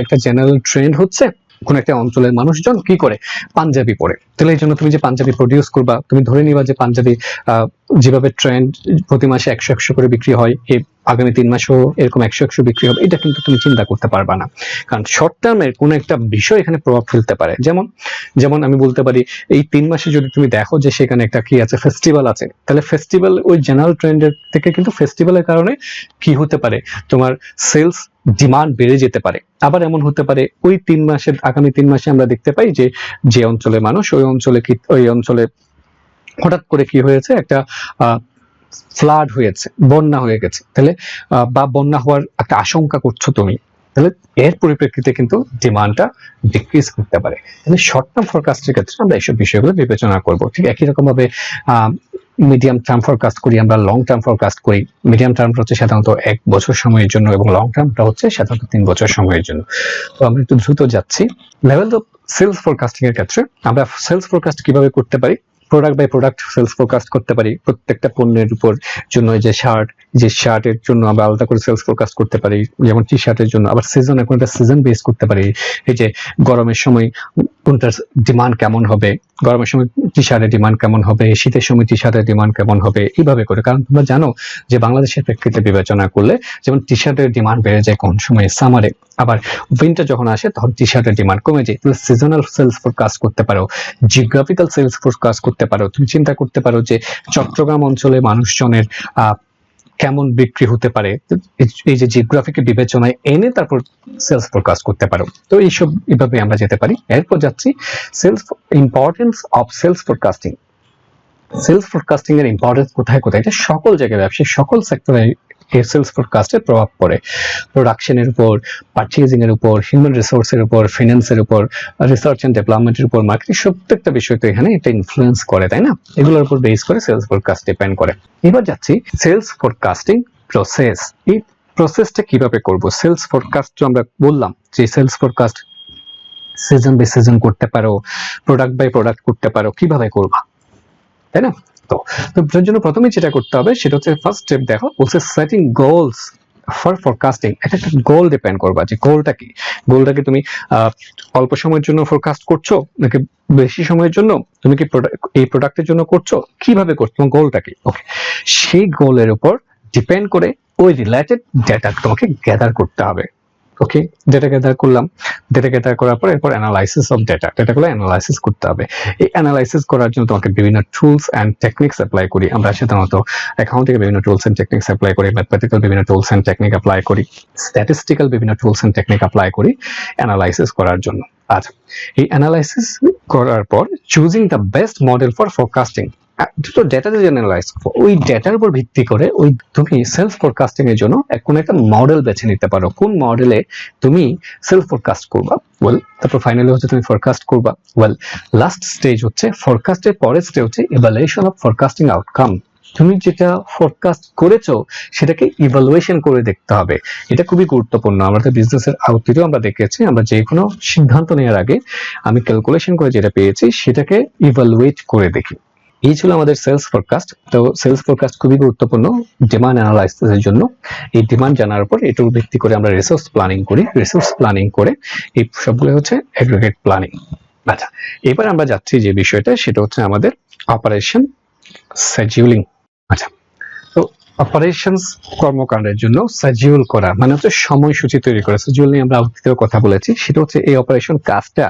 একটা জেনারেল ট্রেন্ড হচ্ছে কোন একটা অঞ্চলের মানুষজন কি করে, পাঞ্জাবি পরে, তাহলে এই জন্য তুমি যে পাঞ্জাবি প্রডিউস করবা, তুমি ধরে নিবা যে পাঞ্জাবি যেভাবে ট্রেন্ড প্রতি মাসে 100 করে বিক্রি হয়, এই আগামী 3 মাসেও এরকম 100 বিক্রি হবে, এটা কিন্তু তুমি চিন্তা করতে পারবা না, কারণ শর্ট টার্মের কোনো একটা বিষয় এখানে প্রভাব ফেলতে পারে। যেমন আমি বলতে পারি এই 3 মাসে যদি তুমি দেখো যে সেখানে একটা কি আছে, ফেস্টিভ্যাল আছে, তাহলে ফেস্টিভ্যাল ওই জেনারেল ট্রেন্ডের থেকে কিন্তু ফেস্টিভ্যালের কারণে কি হতে পারে, তোমার সেলস ডিমান্ড বেড়ে যেতে পারে। আবার এমন হতে পারে ওই 3 মাসের আগামী 3 মাসে আমরা দেখতে পাই যে অঞ্চলের মানুষ ওই অঞ্চলে হঠাৎ করে কি হয়েছে, একটা ফ্লাড হয়েছে, বন্যা হয়ে গেছে, তাহলে বা বন্যা হওয়ার একটা আশঙ্কা করছো তুমি, তাহলে এর পরিপ্রেক্ষিতে কিন্তু ডিমান্ডটা ডিক্রিজ করতে পারে। তাহলে শর্ট টার্ম ফরকাস্টের ক্ষেত্রে আমরা এইসব বিষয়গুলো বিবেচনা করব। ঠিক একই রকম ভাবে মিডিয়াম টার্ম ফরকাস্ট করি, আমরা লং টার্ম ফরকাস্ট করি। মিডিয়াম টার্মটা হচ্ছে সাধারণত 1 বছর সময়ের জন্য এবং লং টার্মটা হচ্ছে সাধারণত 3 বছর সময়ের জন্য। তো আমরা একটু দ্রুত যাচ্ছি। লেভেল অফ সেলস ফরকাস্টিং এর ক্ষেত্রে আমরা সেলস ফরকাস্ট কিভাবে করতে পারি, product by product sales forecast করতে পারি। প্রত্যেকটা পণ্যের উপর জন্য যে শার্টের জন্য আমরা আলাদা করে সেলস ফরকাস্ট করতে পারি, যেমন টি শার্টের জন্য। আবার সিজন, এখন একটা সিজন বেস করতে পারি। এই যে গরমের সময় কোনটার ডিমান্ড কেমন হবে, গরমের সময় টি শার্টের ডিমান্ড কেমন হবে, শীতের সময় টি শার্টের ডিমান্ড কেমন হবে, এইভাবে করে। কারণ তোমরা জানো যে বাংলাদেশের প্রেক্ষিতে বিবেচনা করলে যেমন টি শার্টের ডিমান্ড বেড়ে যায় কোন সময়, সামারে, আবার উইন্টার যখন আসে তখন টি শার্টের ডিমান্ড কমে যায়। তাহলে সিজনাল সেলস ফরকাস্ট করতে পারো, জিওগ্রাফিক্যাল সেলস ফরকাস্ট করতে পারো। তুমি চিন্তা করতে পারো যে চট্টগ্রাম অঞ্চলে মানুষজনের কেমন বিক্রি হতে পারে, এই যে জিওগ্রাফিকে বিবেচনায় এনে তারপর সেলস ফরকাস্ট করতে পারো। তো এইসব এভাবে আমরা যেতে পারি। এরপর যাচ্ছি sales importance of sales forecasting. Sales forecasting এর ইম্পর্টেন্স কোথায় কোথায়, এটা সকল জায়গায়, ব্যবসায় সকল সেক্টরে এর সেলস ফরকাস্টের প্রভাব পড়ে। প্রোডাকশনের উপর, পারচেজিং এর উপর, হিউম্যান রিসোর্সের উপর, ফিন্যান্সের উপর, রিসার্চ এন্ড ডেভেলপমেন্টের উপর, মার্কেটিং, প্রত্যেকটা বিষয় তো এখানে এটা ইনফ্লুয়েন্স করে, তাই না? এগুলোর উপর বেস করে সেলস ফরকাস্ট ডিপেন্ড করে। এবার যাচ্ছি সেলস ফরকাস্টিং প্রসেস। এই প্রসেসটা কিভাবে করব? সেলস ফরকাস্ট আমরা বললাম যে sales forecast season by season করতে পারো, প্রোডাক্ট বাই প্রোডাক্ট করতে পারো, কিভাবে করবা, তাই না? তো তার জন্য প্রথমে যেটা করতে হবে সেটা হচ্ছে ফার্স্ট স্টেপ, দেখো বলছে সেটিং গোলস ফর ফরকাস্টিং। এটা একটা গোল ডিপেন্ড করবা যে গোলটা কি। গোলটাকে তুমি অল্প সময়ের জন্য ফরকাস্ট করছো নাকি বেশি সময়ের জন্য, তুমি কি এই প্রোডাক্টের জন্য করছো, কিভাবে করছো, তোমার গোলটা কি। ওকে, সেই গোলের উপর ডিপেন্ড করে ওই রিলেটেড ডেটা তোমাকে গ্যাদার করতে হবে। ওকে, ডেটা গ্যাদার করলাম, ডেটা গ্যাদার করার পর এরপর অ্যানালাইসিস অফ ডেটাগুলো অ্যানালাইসিস করতে হবে। এই অ্যানালাইসিস করার জন্য তোমাকে বিভিন্ন টুলস অ্যান্ড টেকনিক্স অ্যাপ্লাই করি। আমরা সাধারণত অ্যাকাউন্টিং বিভিন্ন টুলস অ্যান্ড টেকনিক্স অ্যাপ্লাই করি, ম্যাথমেটিক্যাল বিভিন্ন টুলস অ্যান্ড টেকনিক অ্যাপ্লাই করি, স্ট্যাটিস্টিক্যাল বিভিন্ন টুলস অ্যান্ড টেকনিক অ্যাপ্লাই করি অ্যানালাইসিস করার জন্য। আচ্ছা, এই অ্যানালাইসিস করার পর choosing the best model for forecasting, দুটো ডেটা যে অ্যানালাইজ করো, ওই ডেটার উপর ভিত্তি করে ওই তুমি সেলস ফরকাস্টিং এর জন্য কোন একটা মডেল বেছে নিতে পারো। কোন মডেলে তুমি সেলস ফরকাস্ট করবা, ওয়েল তারপর ফাইনালি হচ্ছে তুমি ফরকাস্ট করবা। ওয়েল লাস্ট স্টেজ হচ্ছে ফরকাস্টের পরের স্টেজ হচ্ছে ইভালুয়েশন অফ ফরকাস্টিং আউটকাম। তুমি যেটা ফরকাস্ট করেছো সেটাকে ইভালুয়েশন করে দেখতে হবে। এটা খুবই গুরুত্বপূর্ণ। আমাদের বিজনেসের আউটপুটেও আমরা দেখেছি, আমরা যে কোনো সিদ্ধান্ত নেওয়ার আগে আমি ক্যালকুলেশন করে যেটা পেয়েছি সেটাকে ইভালুয়েট করে দেখি। এই ছিল আমাদের সেলস ফরকাস্ট। তো সেলস ফরকাস্ট খুবই গুরুত্বপূর্ণ ডিমান্ড অ্যানালাইসিসের জন্য। এই ডিমান্ড জানার পর এটার ভিত্তি করে আমরা রিসোর্স প্ল্যানিং করি। রিসোর্স প্ল্যানিং করে এই সবগুলো হচ্ছে এগ্রিগেট প্ল্যানিং। আচ্ছা, এবার আমরা যাচ্ছি যে বিষয়টা, সেটা হচ্ছে আমাদের অপারেশন শিডিউলিং। আচ্ছা, তো অপারেশনস কর্মকাণ্ডের জন্য শিডিউল করা মানে হচ্ছে সময়সূচি তৈরি করা। শিডিউল নিয়ে আমরা আগেও কথা বলেছি। সেটা হচ্ছে এই অপারেশন কাজটা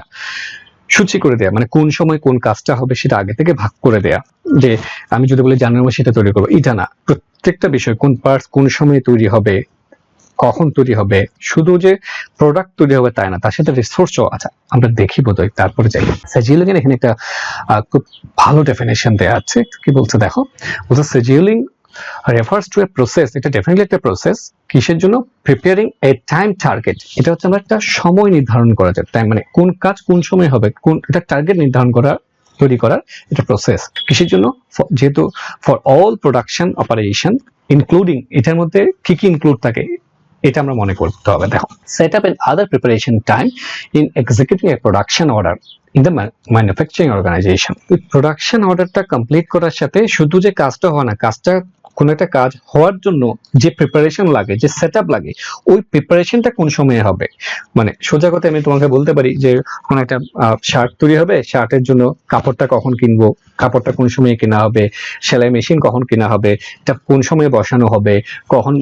সূচি করে দেয়া, মানে কোন সময় কোন কাজটা হবে সেটা আগে থেকে ভাগ করে দেয়া। যে আমি যদি বলি জানুয়ারি মাসে সেটা তৈরি করবো, এটা না। প্রত্যেকটা বিষয় কোন পার্টস কোন সময় তৈরি হবে, কখন তৈরি হবে, শুধু যে প্রোডাক্ট তৈরি হবে তাই না, তার সাথে রিসোর্সও। আচ্ছা, আমরা দেখি বোধহয়, তারপরে যাই। শিডিউলিং এর এখানে একটা খুব ভালো ডেফিনেশন দেয়া আছে। কি বলছে দেখো, বলছে scheduling refers to a process, এটা ডেফিনেটলি একটা প্রসেস। কিসের জন্য? প্রিপেয়ারিং এ টাইম টার্গেট। এটা হচ্ছে আমরা একটা সময় নির্ধারণ করা যায়, টাইম মানে কোন কাজ কোন সময় হবে, কোন এটা টার্গেট নির্ধারণ করা, তৈরি করার এটা প্রসেস। কিসের জন্য? যেহেতু for all production operation including, এটার মধ্যে কি কি ইনক্লুড থাকে এটা আমরা মনে করতে হবে। দেখো, set up and other preparation time in executing a production order in the manufacturing organisation. Production অর্ডারটা কমপ্লিট করার সাথে শুধু যে কাজটা হয় না, কাজটা কোন একটা কাজ হওয়ার জন্য যে প্রিপারেশন লাগে, যে সেটআপ লাগে, ওই প্রিপারেশনটা কোন সময়ে হবে। মানে সোজা কথা আমি তোমাকে বলতে পারি যে কোন একটা শার্ট তৈরি হবে, শার্টের জন্য কাপড়টা কখন কিনবো, কাপড়টা কোন সময়ে কেনা হবে, সেলাই মেশিন কখন কেনা হবে, এটা কোন সময়ে বসানো হবে, কখন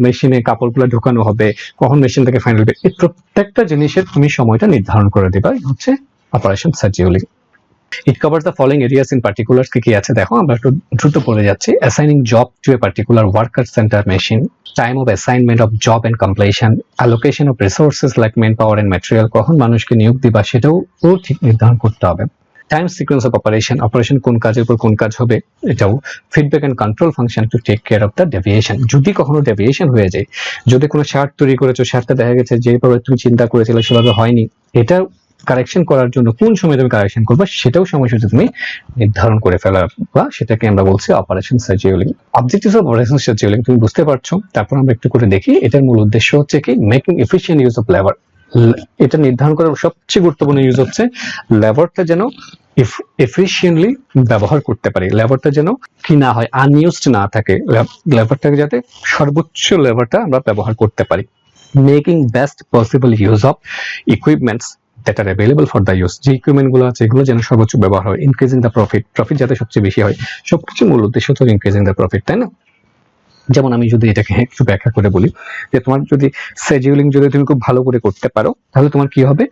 মেশিনে কাপড়গুলো ঢোকানো হবে, কখন মেশিন থেকে ফাইনাল হবে, এই প্রত্যেকটা জিনিসের তুমি সময়টা নির্ধারণ করে দেবা। হচ্ছে operation scheduling. It covers the following areas in particular. কি আছে দেখো, আমরা একটু দ্রুত পড়ে যাচ্ছি। Assigning job to a particular worker center machine, time of assignment of job and completion, allocation of resources like manpower and material, কখন মানুষকে নিয়োগ দিবা সেটাও ঠিক নির্ধারণ করতে হবে। টাইম সিকোয়েন্স অফ অপারেশন কোন কাজের পর কোন কাজ হবে এটাও, feedback and control function to take care of the deviation, যদি কখনো ডেভিয়েশন হয়ে যায়, যদি কোনো শার্ট তৈরি করেছো শার্টটা দেখা গেছে যেভাবে তুমি চিন্তা করেছিলে সেভাবে হয়নি, এটা কারেকশন করার জন্য কোন সময় তুমি কারেকশন করবে সেটাও সময়সূচি তুমি নির্ধারণ করে ফেলা, বা সেটাকে আমরা বলছি operation scheduling. Objectives of operation scheduling তুমি বুঝতে পারছো, তারপর আমরা একটু করে দেখি এটার মূল উদ্দেশ্য হচ্ছে কি making efficient use of labour. এটা নির্ধারণ করার সবচেয়ে গুরুত্বপূর্ণ ইউজ হচ্ছে লেবারটা যেন এফিশিয়েন্টলি ব্যবহার করতে পারি, লেবারটা যেন কি না হয় আনইউজড না থাকে, লেবারটাকে যাতে সর্বোচ্চ লেবারটা আমরা ব্যবহার করতে পারি। Making best possible use of equipments that are available for the use, যে ইকুইপমেন্ট গুলো আছে এগুলো যেন সর্বোচ্চ ব্যবহার হয়, ইনক্রিজিং দ্য প্রফিট যাতে সবচেয়ে বেশি হয়, সবকিছু মূল উদ্দেশ্য তো ইনক্রিজিং দ্য প্রফিট, তাই না? যেমন আমি যদি এটাকে একটু ব্যাখ্যা করে বলি যে তোমার যদি শিডিউলিং যদি তুমি খুব ভালো করে করতে পারো তাহলে তোমার কি হবে,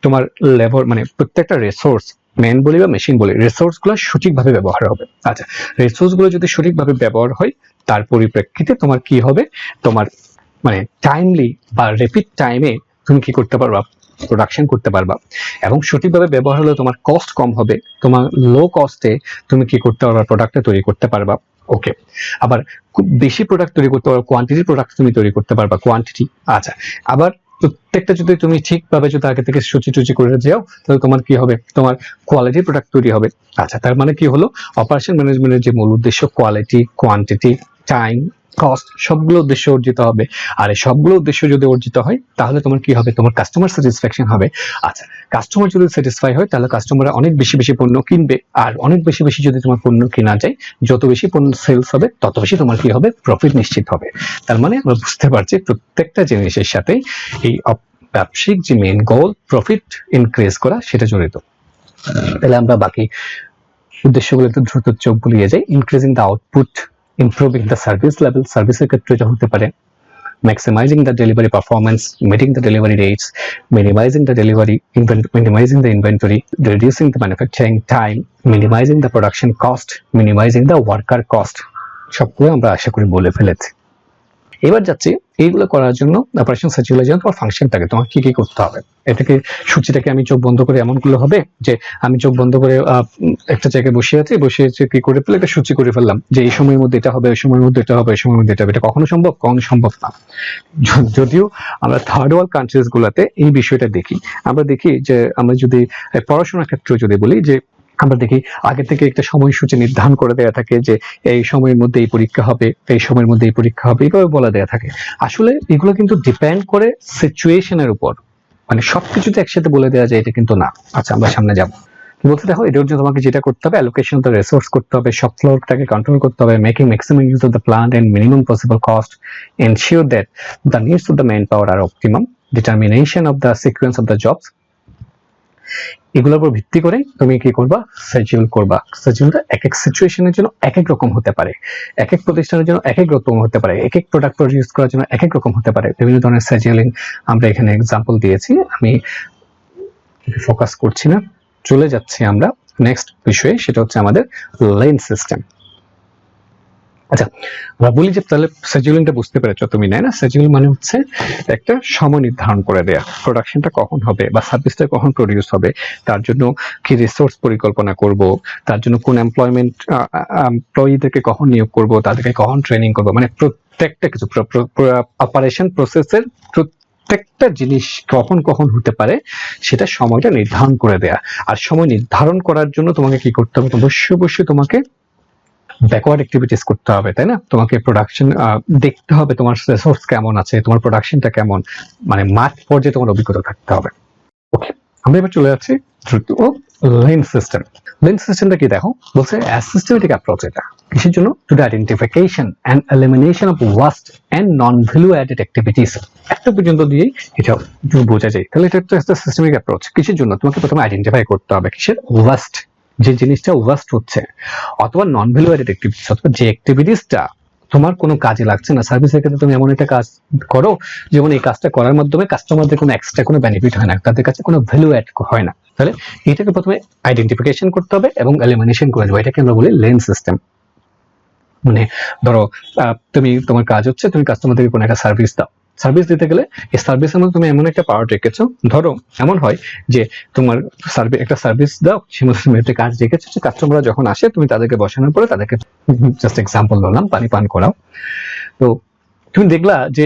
তোমার লেবার মানে প্রত্যেকটা রিসোর্স, ম্যান বলি বা মেশিন বলি, রিসোর্স গুলো সঠিকভাবে ব্যবহার হবে। আচ্ছা, রিসোর্স গুলো যদি সঠিকভাবে ব্যবহার হয় তার পরিপ্রেক্ষিতে তোমার কি হবে, তোমার মানে টাইমলি বা র্যাপিড টাইমে তুমি কি করতে পারবা, প্রোডাকশন করতে পারবা, এবং সঠিকভাবে ব্যবহার হলে তোমার কস্ট কম হবে, তোমার লো কস্টে তুমি কি করতে পারবা, প্রোডাক্টটা তৈরি করতে পারবা। ওকে, আবার খুব বেশি প্রোডাক্ট তৈরি করতে পারবা, কোয়ান্টিটি প্রোডাক্ট তুমি তৈরি করতে পারবা, কোয়ান্টিটি। আচ্ছা, আবার প্রত্যেকটা যদি তুমি ঠিকভাবে যদি আগে থেকে সূচি করে যাও তাহলে তোমার কি হবে, তোমার কোয়ালিটি প্রোডাক্ট তৈরি হবে। আচ্ছা, তার মানে কি হলো, অপারেশন ম্যানেজমেন্টের যে মূল উদ্দেশ্য কোয়ালিটি, কোয়ান্টিটি, টাইম, কস্ট সবগুলো উদ্দেশ্য অর্জিত হবে। আর এই সবগুলো উদ্দেশ্য যদি অর্জিত হয় তাহলে তোমার কি হবে, তোমার কাস্টমার স্যাটিসফ্যাকশন হবে। আচ্ছা, কাস্টমার যদি স্যাটিসফাই হয় তাহলে কাস্টমাররা অনেক বেশি পণ্য কিনবে, আর অনেক বেশি যদি তোমার পণ্য কেনা যায়, যত বেশি পণ্য সেলস হবে তত বেশি তোমার কি হবে, প্রফিট নিশ্চিত হবে। তার মানে আমরা বুঝতে পারছি প্রত্যেকটা জিনিসের সাথে এই ব্যবসায়িক যে মেইন গোল প্রফিট ইনক্রিজ করা সেটা জড়িত। তাহলে আমরা বাকি উদ্দেশ্যগুলো একটু দ্রুত চোখ বুলিয়ে যাই। Increasing the output, improving the service level, সার্ভিসের ক্ষেত্রে এটা হতে পারে maximizing the delivery performance, meeting the delivery dates, minimizing the inventory, reducing the manufacturing time, minimizing the production cost, minimizing the worker cost, সবগুলো আমরা আশা করি বলে ফেলেছি। এবার যাচ্ছি এইগুলো করার জন্য অপারেশন শিডিউলের জন্য তোমার ফাংশনটাকে তোমার কি কি করতে হবে। এটাকে সূচিটাকে আমি চোখ বন্ধ করে এমন করলে হবে যে আমি চোখ বন্ধ করে একটা জায়গায় বসে আছি কি করে ফেলে একটা সূচি করে ফেললাম যে এই সময়ের মধ্যে এটা হবে, এই সময়ের মধ্যে এটা হবে, এই সময়ের মধ্যে এটা হবে। এটা কখনো সম্ভব না। যদিও আমরা থার্ড ওয়ার্ল্ড কান্ট্রিজ গুলাতে এই বিষয়টা দেখি, আমরা দেখি যে আমরা যদি পড়াশোনার ক্ষেত্রে যদি বলি যে আমরা দেখি আগে থেকে একটা সময়সূচি নির্ধারণ করে দেয়া থাকে যে এই সময়ের মধ্যে এই পরীক্ষা হবে, এই সময়ের মধ্যে এই পরীক্ষা হবে, এইভাবে বলা দেয়া থাকে। আসলে এগুলো কিন্তু ডিপেন্ড করে সিচুয়েশনের উপর, মানে সবকিছুতে একসাথে বলে দেওয়া যায় এটা কিন্তু না। আচ্ছা, আমরা সামনে যাব। বলতে দেখো, এটার জন্য তোমাকে যেটা করতে হবে, অ্যালোকেশন অফ দ্য রিসোর্স করতে হবে, সব ফ্লোরটাকে কন্ট্রোল করতে হবে, making maximum use of the plant and minimum possible cost, ensure that the needs of the manpower are optimum, determination of the sequence of the jobs. এগুলোর উপর ভিত্তি করে তুমি কি করবা, শিডিউল করবা। শিডিউলটা এক এক সিচুয়েশনের জন্য এক এক রকম হতে পারে, এক এক প্রতিষ্ঠানের জন্য এক এক রকম হতে পারে, এক এক প্রোডাক্ট প্রডিউস করার জন্য এক এক রকম হতে পারে। বিভিন্ন ধরনের শিডিউলিং আমরা এখানে এক্সাম্পল দিয়েছি, আমি ফোকাস করছি না, চলে যাচ্ছি আমরা নেক্সট বিষয়ে, সেটা হচ্ছে আমাদের লেন সিস্টেম। আচ্ছা, আমরা বলি যে তাহলে শিডিউলিংটা বুঝতে পেরেছো তুমি, না? শিডিউল মানে হচ্ছে একটা সময় নির্ধারণ করে দেয়া, প্রোডাকশনটা কখন হবে বা সার্ভিসটা কখন প্রডিউস হবে, তার জন্য কি রিসোর্স পরিকল্পনা করব, তার জন্য কোন এমপ্লয়িদেরকে কখন নিয়োগ করব, তাদেরকে কখন ট্রেনিং করব, মানে প্রত্যেকটা কিছু অপারেশন প্রসেসের প্রত্যেকটা জিনিস কখন হতে পারে সেটা সময়টা নির্ধারণ করে দেয়া। আর সময় নির্ধারণ করার জন্য তোমাকে কি করতে হবে, অবশ্যই তোমাকে ব্যাকওয়ার্ড অ্যাক্টিভিটিস করতে হবে, তাই না? তোমাকে প্রোডাকশন দেখতে হবে, তোমার রিসোর্স কেমন আছে, তোমার প্রোডাকশনটা কেমন, মানে মাঠ পর্যায়ে তোমার অভিজ্ঞতা থাকতে হবে। ওকে, আমরা এবার চলে যাচ্ছি লেন সিস্টেম। লেন সিস্টেমটা কি দেখো, বলছে সিস্টেমেটিক অ্যাপ্রোচ। এটা কিসের জন্য? To the identification and elimination of waste and non value added activities. একটা পর্যন্ত দিয়ে এটা বোঝা যায়। তাহলে এটা একটা সিস্টেমিক অ্যাপ্রোচ। কিসের জন্য? তোমাকে প্রথমে আইডেন্টিফাই করতে হবে কিসের, ওয়াস্ট, যে জিনিসটা ওয়াস্ট হচ্ছে, অথবা নন ভ্যালু অ্যাডেড অ্যাক্টিভিটিস, অথবা যে অ্যাক্টিভিটিসটা তোমার কোনো কাজে লাগছে না। সার্ভিসের ক্ষেত্রে তুমি এমন একটা কাজ করো যেমন এই কাজটা করার মাধ্যমে কাস্টমারদের কোনো এক্সট্রা কোনো বেনিফিট হয় না, তাদের কাছে কোনো ভ্যালু অ্যাড হয় না। তাহলে এটাকে প্রথমে আইডেন্টিফিকেশন করতে হবে এবং এলিমিনেশন করে দেবো। এটাকে আমরা বলি লেন সিস্টেম। মানে ধরো তোমার কাজ হচ্ছে তুমি কাস্টমারদেরকে কোনো একটা সার্ভিস দাও, সার্ভিস দিতে গেলে এই সার্ভিসের মধ্যে তুমি এমন একটা পাওয়ার রেখেছো, ধরো এমন হয় যে তোমার একটা সার্ভিস দাও, সে কাজ রেখেছো যে কাস্টমাররা যখন আসে তুমি তাদেরকে বসানোর পরে তাদেরকে জাস্ট এক্সাম্পল দিলাম পানি পান করাও। তো তুমি দেখলা যে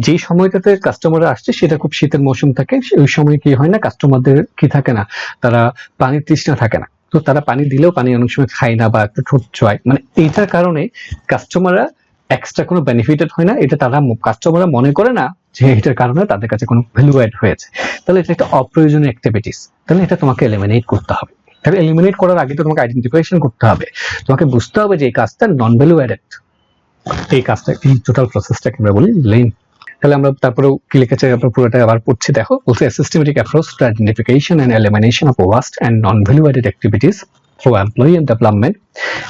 যেই সময়টাতে কাস্টমাররা আসছে সেটা খুব শীতের মৌসুম থাকে, ওই সময় কি হয় না, কাস্টমারদের কি থাকে না, তারা পানির তৃষ্ণা থাকে না, তো তারা পানি দিলেও পানি অনেক সময় খায় না বা একটু ঠোঁট চোয়ায়, মানে এইটার কারণে কাস্টমাররা এক্সট্রা কোনো বেনিফিটেড হয় না, এটা তারা কাস্টমাররা মনে করে না যে এটার কারণে তাদের কাছে কোনো ভ্যালু অ্যাড হয়েছে। তাহলে এটা একটা অপ্রয়োজনীয় অ্যাক্টিভিটিস, তাহলে এটা তোমাকে এলিমিনেট করতে হবে। তাহলে এলিমিনেট করার আগে তো তোমাকে আইডেন্টিফিকেশন করতে হবে, তোমাকে বুঝতে হবে যে এই কাজটা নন ভ্যালু অ্যাডেড, এই কাজটা, এই টোটাল প্রসেসটাকে আমরা বলি লেন। তাহলে আমরা তারপরেও কি লিখেছে, আমরা পুরোটা আবার পড়ছি, দেখো বলছে systematic approach to identification and elimination of waste and non value added activities through employee and development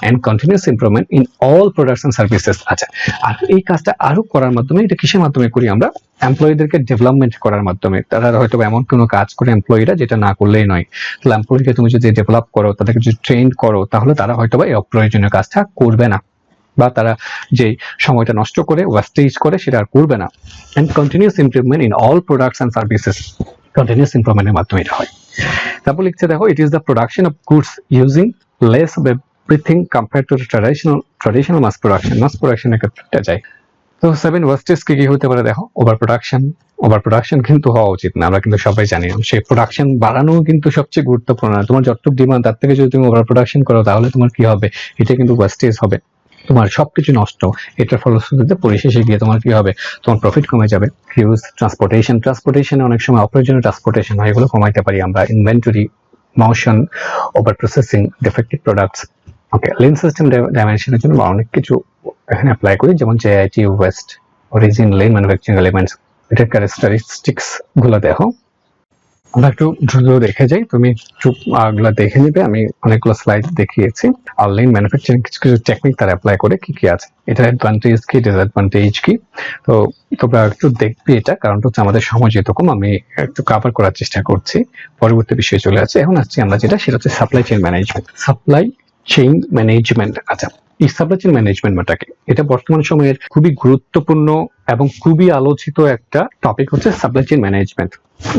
and continuous improvement in all products and services. আচ্ছা, আর এই কাজটা আরো করার মাধ্যমে, এটা কিসের মাধ্যমে করি আমরা, এমপ্লয়ীদেরকে ডেভেলপমেন্ট করার মাধ্যমে। তারা হয়তো এমন কোনো কাজ করে এমপ্লয়িরা যেটা না করলেই নয়, তাহলে এমপ্লয়িকে তুমি যদি ডেভেলপ করো, তাদেরকে যদি ট্রেন করো, তাহলে তারা হয়তো এই অপ্রয়োজনীয় কাজটা করবে না, বা তারা যে সময়টা নষ্ট করে ওয়েস্টেজ করে সেটা আর করবে না। And continuous improvement in all products and services, continuous ইমপ্রুভমেন্টের মাধ্যমে এটা হয়। তারপর লিখছে দেখো, it is the production of goods using less of everything compare to traditional mass প্রোডাকশনের ক্ষেত্রে যায়। তো 7 ওয়েস্টেজ কি কি হতে পারে দেখো, ওভার প্রোডাকশন কিন্তু হওয়া উচিত না, আমরা কিন্তু সবাই জানি। সেই প্রোডাকশন বাড়ানো কিন্তু সবচেয়ে গুরুত্বপূর্ণ, তোমার যতটুকু ডিমান্ড তার থেকে যদি তুমি ওভার প্রোডাকশন করো তাহলে তোমার কি হবে, এটা কিন্তু ওয়েস্টেজ হবে, তোমার সবকিছু নষ্ট। এটার ফলশ্রুতিতে পরিশেষে গিয়ে তোমার কি হবে, তোমার প্রফিট কমে যাবে। ইউজ ট্রান্সপোর্টেশনে অনেক সময় অপ্রয়োজনীয় ট্রান্সপোর্টেশন হয়, এগুলো কমাইতে পারি আমরা। Inventory, motion, over processing, defective products. Okay, lean system ডাইমেনশনের জন্য অনেক কিছু এখানে অ্যাপ্লাই করি, যেমন JIT, waste, origin, lean manufacturing elements. এটার ক্যারেক্টারিস্টিক্স গুলো দেখো, আমরা একটু দ্রুত দেখে যাই, তুমি চুপ গুলা দেখে নিবে, আমি অনেকগুলো স্লাইড দেখিয়েছি। আর লিন ম্যানুফ্যাকচারিং কিছু কিছু টেকনিক তারা অ্যাপ্লাই করে কি কি আছে, এটা অ্যাডভান্টেজ কি, ডিসঅ্যাডভান্টেজ কি, তো তোমরা একটু দেখবে এটা, কারণ হচ্ছে আমাদের সময় যেরকম আমি একটু কভার করার চেষ্টা করছি। পরবর্তী বিষয়ে চলে আছে, এখন আসছি আমরা যেটা, সেটা হচ্ছে সাপ্লাই চেইন ম্যানেজমেন্ট। আচ্ছা, এই সাপ্লাই চেইন ম্যানেজমেন্টটাকে, এটা বর্তমান সময়ের খুবই গুরুত্বপূর্ণ এবং খুবই আলোচিত একটা টপিক হচ্ছে সাপ্লাই চেইন ম্যানেজমেন্ট।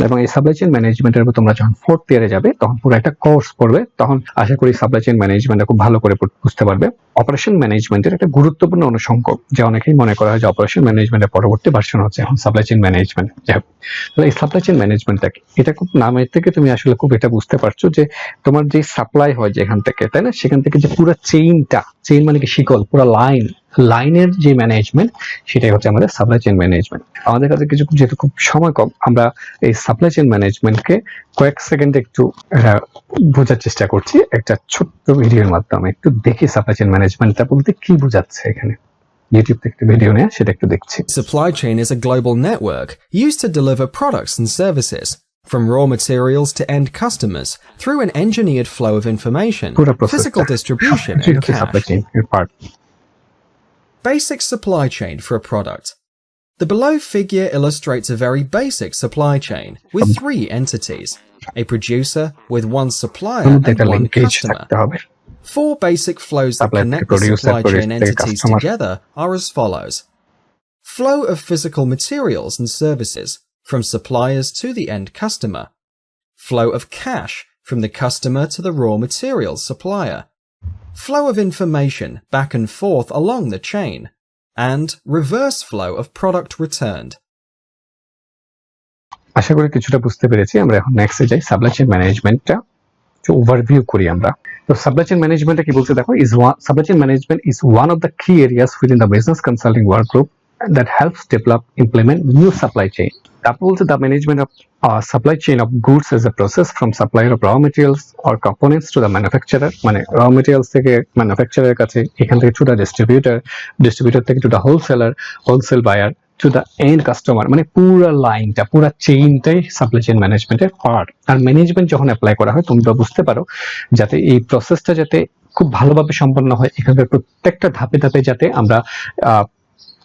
এবং এই সাপ্লাই চেইন ম্যানেজমেন্টের উপর তোমরা যখন 4th ইয়ারে যাবে তখন পুরো একটা কোর্স পড়বে, তখন আশা করি সাপ্লাই চেইন ম্যানেজমেন্ট খুব ভালো করে বুঝতে পারবে। অপারেশন ম্যানেজমেন্টের একটা গুরুত্বপূর্ণ অনুষঙ্গ, যে অনেকেই মনে করা হয় যে অপারেশন ম্যানেজমেন্টের পরবর্তী ভার্সন হচ্ছে এখন সাপ্লাই চেইন ম্যানেজমেন্ট। তাহলে এই সাপ্লাই চেইন ম্যানেজমেন্টটা কি, এটা খুব নামের থেকে তুমি আসলে খুব এটা বুঝতে পারছো যে তোমার যে সাপ্লাই হয় যেখান থেকে, তাই না, সেখান থেকে যে পুরো চেইন মানে কি, শিকল, পুরো লাইনের যে ম্যানেজমেন্ট, সেটাই হচ্ছে আমাদের সাপ্লাই চেইন ম্যানেজমেন্ট। আমাদের কাছে কিছু, যেহেতু খুব সময় কম, আমরা এই সাপ্লাই চেইন ম্যানেজমেন্টকে কয়েক সেকেন্ডে একটু বোঝার চেষ্টা করছি একটা ছোট্ট ভিডিওর মাধ্যমে। একটু দেখি সাপ্লাই চেইন ম্যানেজমেন্টটা বলতে কি বোঝাচ্ছে এখানে। ইউটিউব থেকে ভিডিও নিয়ে সেটা একটু দেখছি। Supply chain is a global network used to deliver products and services from raw materials to end customers through an engineered flow of information, physical distribution and cash. Basic supply chain for a product. The below figure illustrates a very basic supply chain with 3 entities, a producer with 1 supplier and 1 customer. 4 basic flows that connect the supply chain entities together are as follows. Flow of physical materials and services from suppliers to the end customer. Flow of cash from the customer to the raw materials supplier. Flow of information back and forth along the chain. And reverse flow of product returned. আশা করি কিছুটা বুঝতে পেরেছি। আমরা এখন নেক্সটে যাই, সাপ্লাই চেইন ম্যানেজমেন্টটা একটু ওভারভিউ করি আমরা। তো সাপ্লাই চেইন ম্যানেজমেন্টটা কি বলছে দেখো, supply chain management is one of the key areas within the business consulting work group that helps develop, implement new supply chain. তারপর বলছে the management of supply chain of goods as a process from supplier of raw materials or components to the manufacturer, মানে raw materials থেকে ম্যানুফ্যাকচারার কাছে, এখান থেকে to the distributor থেকে to the wholesale buyer to the end customer, মানে পুরো লাইনটা, পুরো চেইনটাই সাপ্লাই চেইন ম্যানেজমেন্টের পার্ট। আর ম্যানেজমেন্ট যখন অ্যাপ্লাই করা হয় তোমরা বুঝতে পারো, যাতে এই প্রসেসটা যাতে খুব ভালোভাবে সম্পন্ন হয়, এখানকার প্রত্যেকটা ধাপে ধাপে যাতে আমরা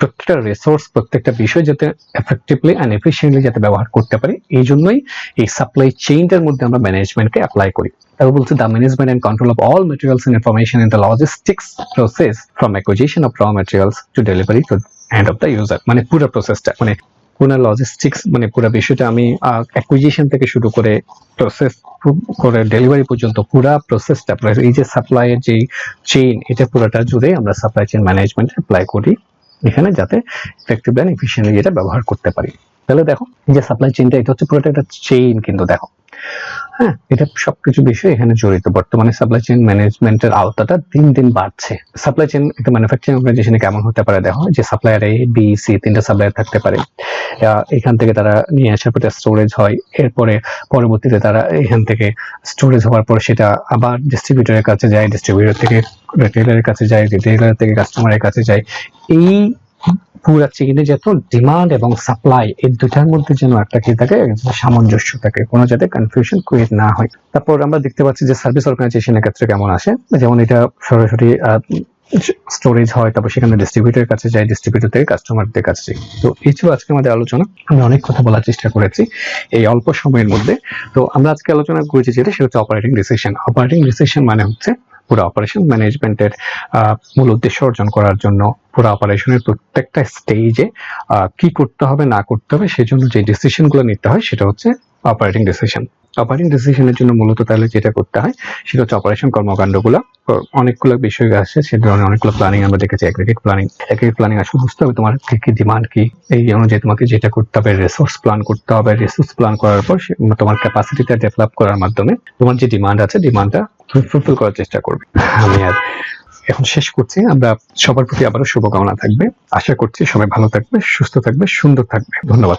প্রত্যেকটা রিসোর্স, প্রত্যেকটা বিষয় যাতে এফেক্টিভলি অ্যান্ড এফিশিয়েন্টলি যাতে ব্যবহার করতে পারি, এই জন্যই এই সাপ্লাই চেইনটার মধ্যে আমরা ম্যানেজমেন্টকে অ্যাপ্লাই করি। তারপর বলছে the management and control of all materials and information in the logistics process from acquisition of raw materials to delivery to hand of the user. মানে পুরো প্রসেসটা, মানে পুরো লজিস্টিক্স, মানে পুরো বিষয়টা আমি অ্যাকুইজিশন থেকে শুরু করে প্রসেস করে ডেলিভারি পর্যন্ত পুরো প্রসেসটা, এই যে সাপ্লাইয়ের যে চেইন, এটা পুরোটা জুড়ে আমরা সাপ্লাই চেইন ম্যানেজমেন্ট অ্যাপ্লাই করি এখানে, যাতে এফেক্টিভ অ্যান্ড এফিশিয়েন্টলি এটা ব্যবহার করতে পারি। তাহলে দেখো যে সাপ্লাই চেইনটা, এটা হচ্ছে পুরোটা একটা চেইন, কিন্তু দেখো হ্যাঁ, এটা সবকিছু বিষয় এখানে জড়িত। বর্তমানে সাপ্লাই চেইন ম্যানেজমেন্টের আওতাটা দিন দিন বাড়ছে। সাপ্লাই চেইন একটা ম্যানুফ্যাকচারিং অর্গানাইজেশনে কেমন হতে পারে দেখো, যে সাপ্লায়ার এ, বি, সি, তিনটা সাপ্লায়ার থাকতে পারে। এখান থেকে তারা নিয়ে আসার পর স্টোরেজ হয়, এরপরে পরবর্তীতে তারা এখান থেকে স্টোরেজ হওয়ার পর সেটা আবার ডিস্ট্রিবিউটরের কাছে যায়, ডিস্ট্রিবিউটর থেকে রিটেইলারের কাছে যায়, রিটেইলার থেকে কাস্টমারের কাছে যায়। এই পুরো চেইনে যত ডিমান্ড এবং সাপ্লাই, এই দুটার মধ্যে যেন একটা কি থাকে, সামঞ্জস্য থাকে, কোনো যাতে কনফিউশন ক্রিয়েট না হয়। তারপর আমরা দেখতে পাচ্ছি যে সার্ভিস অর্গানাইজেশনের ক্ষেত্রে কেমন আসে, যেমন এটা সরাসরি স্টোরেজ হয়, তারপর সেখানে ডিস্ট্রিবিউটরের কাছে যায়, ডিস্ট্রিবিউটর থেকে কাস্টমারদের কাছে যায়। তো এই ছিল আজকে আমাদের আলোচনা। আমি অনেক কথা বলার চেষ্টা করেছি এই অল্প সময়ের মধ্যে। তো আমরা আজকে আলোচনা করেছি যেটা, সেটা হচ্ছে অপারেটিং ডিসিশন। অপারেটিং ডিসিশন মানে হচ্ছে পুরো অপারেশন ম্যানেজমেন্টের মূল উদ্দেশ্য অর্জন করার জন্য পুরো অপারেশনের প্রত্যেকটা স্টেজে কি করতে হবে না করতে হবে সেজন্য যে ডিসিশনগুলো নিতে হয়, সেটা হচ্ছে অপারেটিং ডিসিশন। অপারেটিং ডিসিশনের জন্য মূলত তাহলে যেটা করতে হয় সেটা হচ্ছে অপারেশন কর্মকাণ্ডগুলো, অনেকগুলো বিষয় আছে, সে ধরনের অনেকগুলো প্ল্যানিং আমরা দেখেছি। অ্যাগ্রিগেট প্ল্যানিং আসলে বুঝতে হবে তোমার কি কি ডিমান্ড কি, এই অনুযায়ী তোমাকে যেটা করতে হবে। রিসোর্স প্ল্যান করতে হবে, রিসোর্স প্ল্যান করার পর তোমার ক্যাপাসিটিটা ডেভেলপ করার মাধ্যমে তোমার যে ডিমান্ড আছে, ডিমান্ডটা ফুলফিল করার চেষ্টা করবে। আমি আর এখন শেষ করছি। আমরা সবার প্রতি আবারও শুভকামনা থাকবে। আশা করছি সবাই ভালো থাকবে, সুস্থ থাকবে, সুন্দর থাকবে। ধন্যবাদ।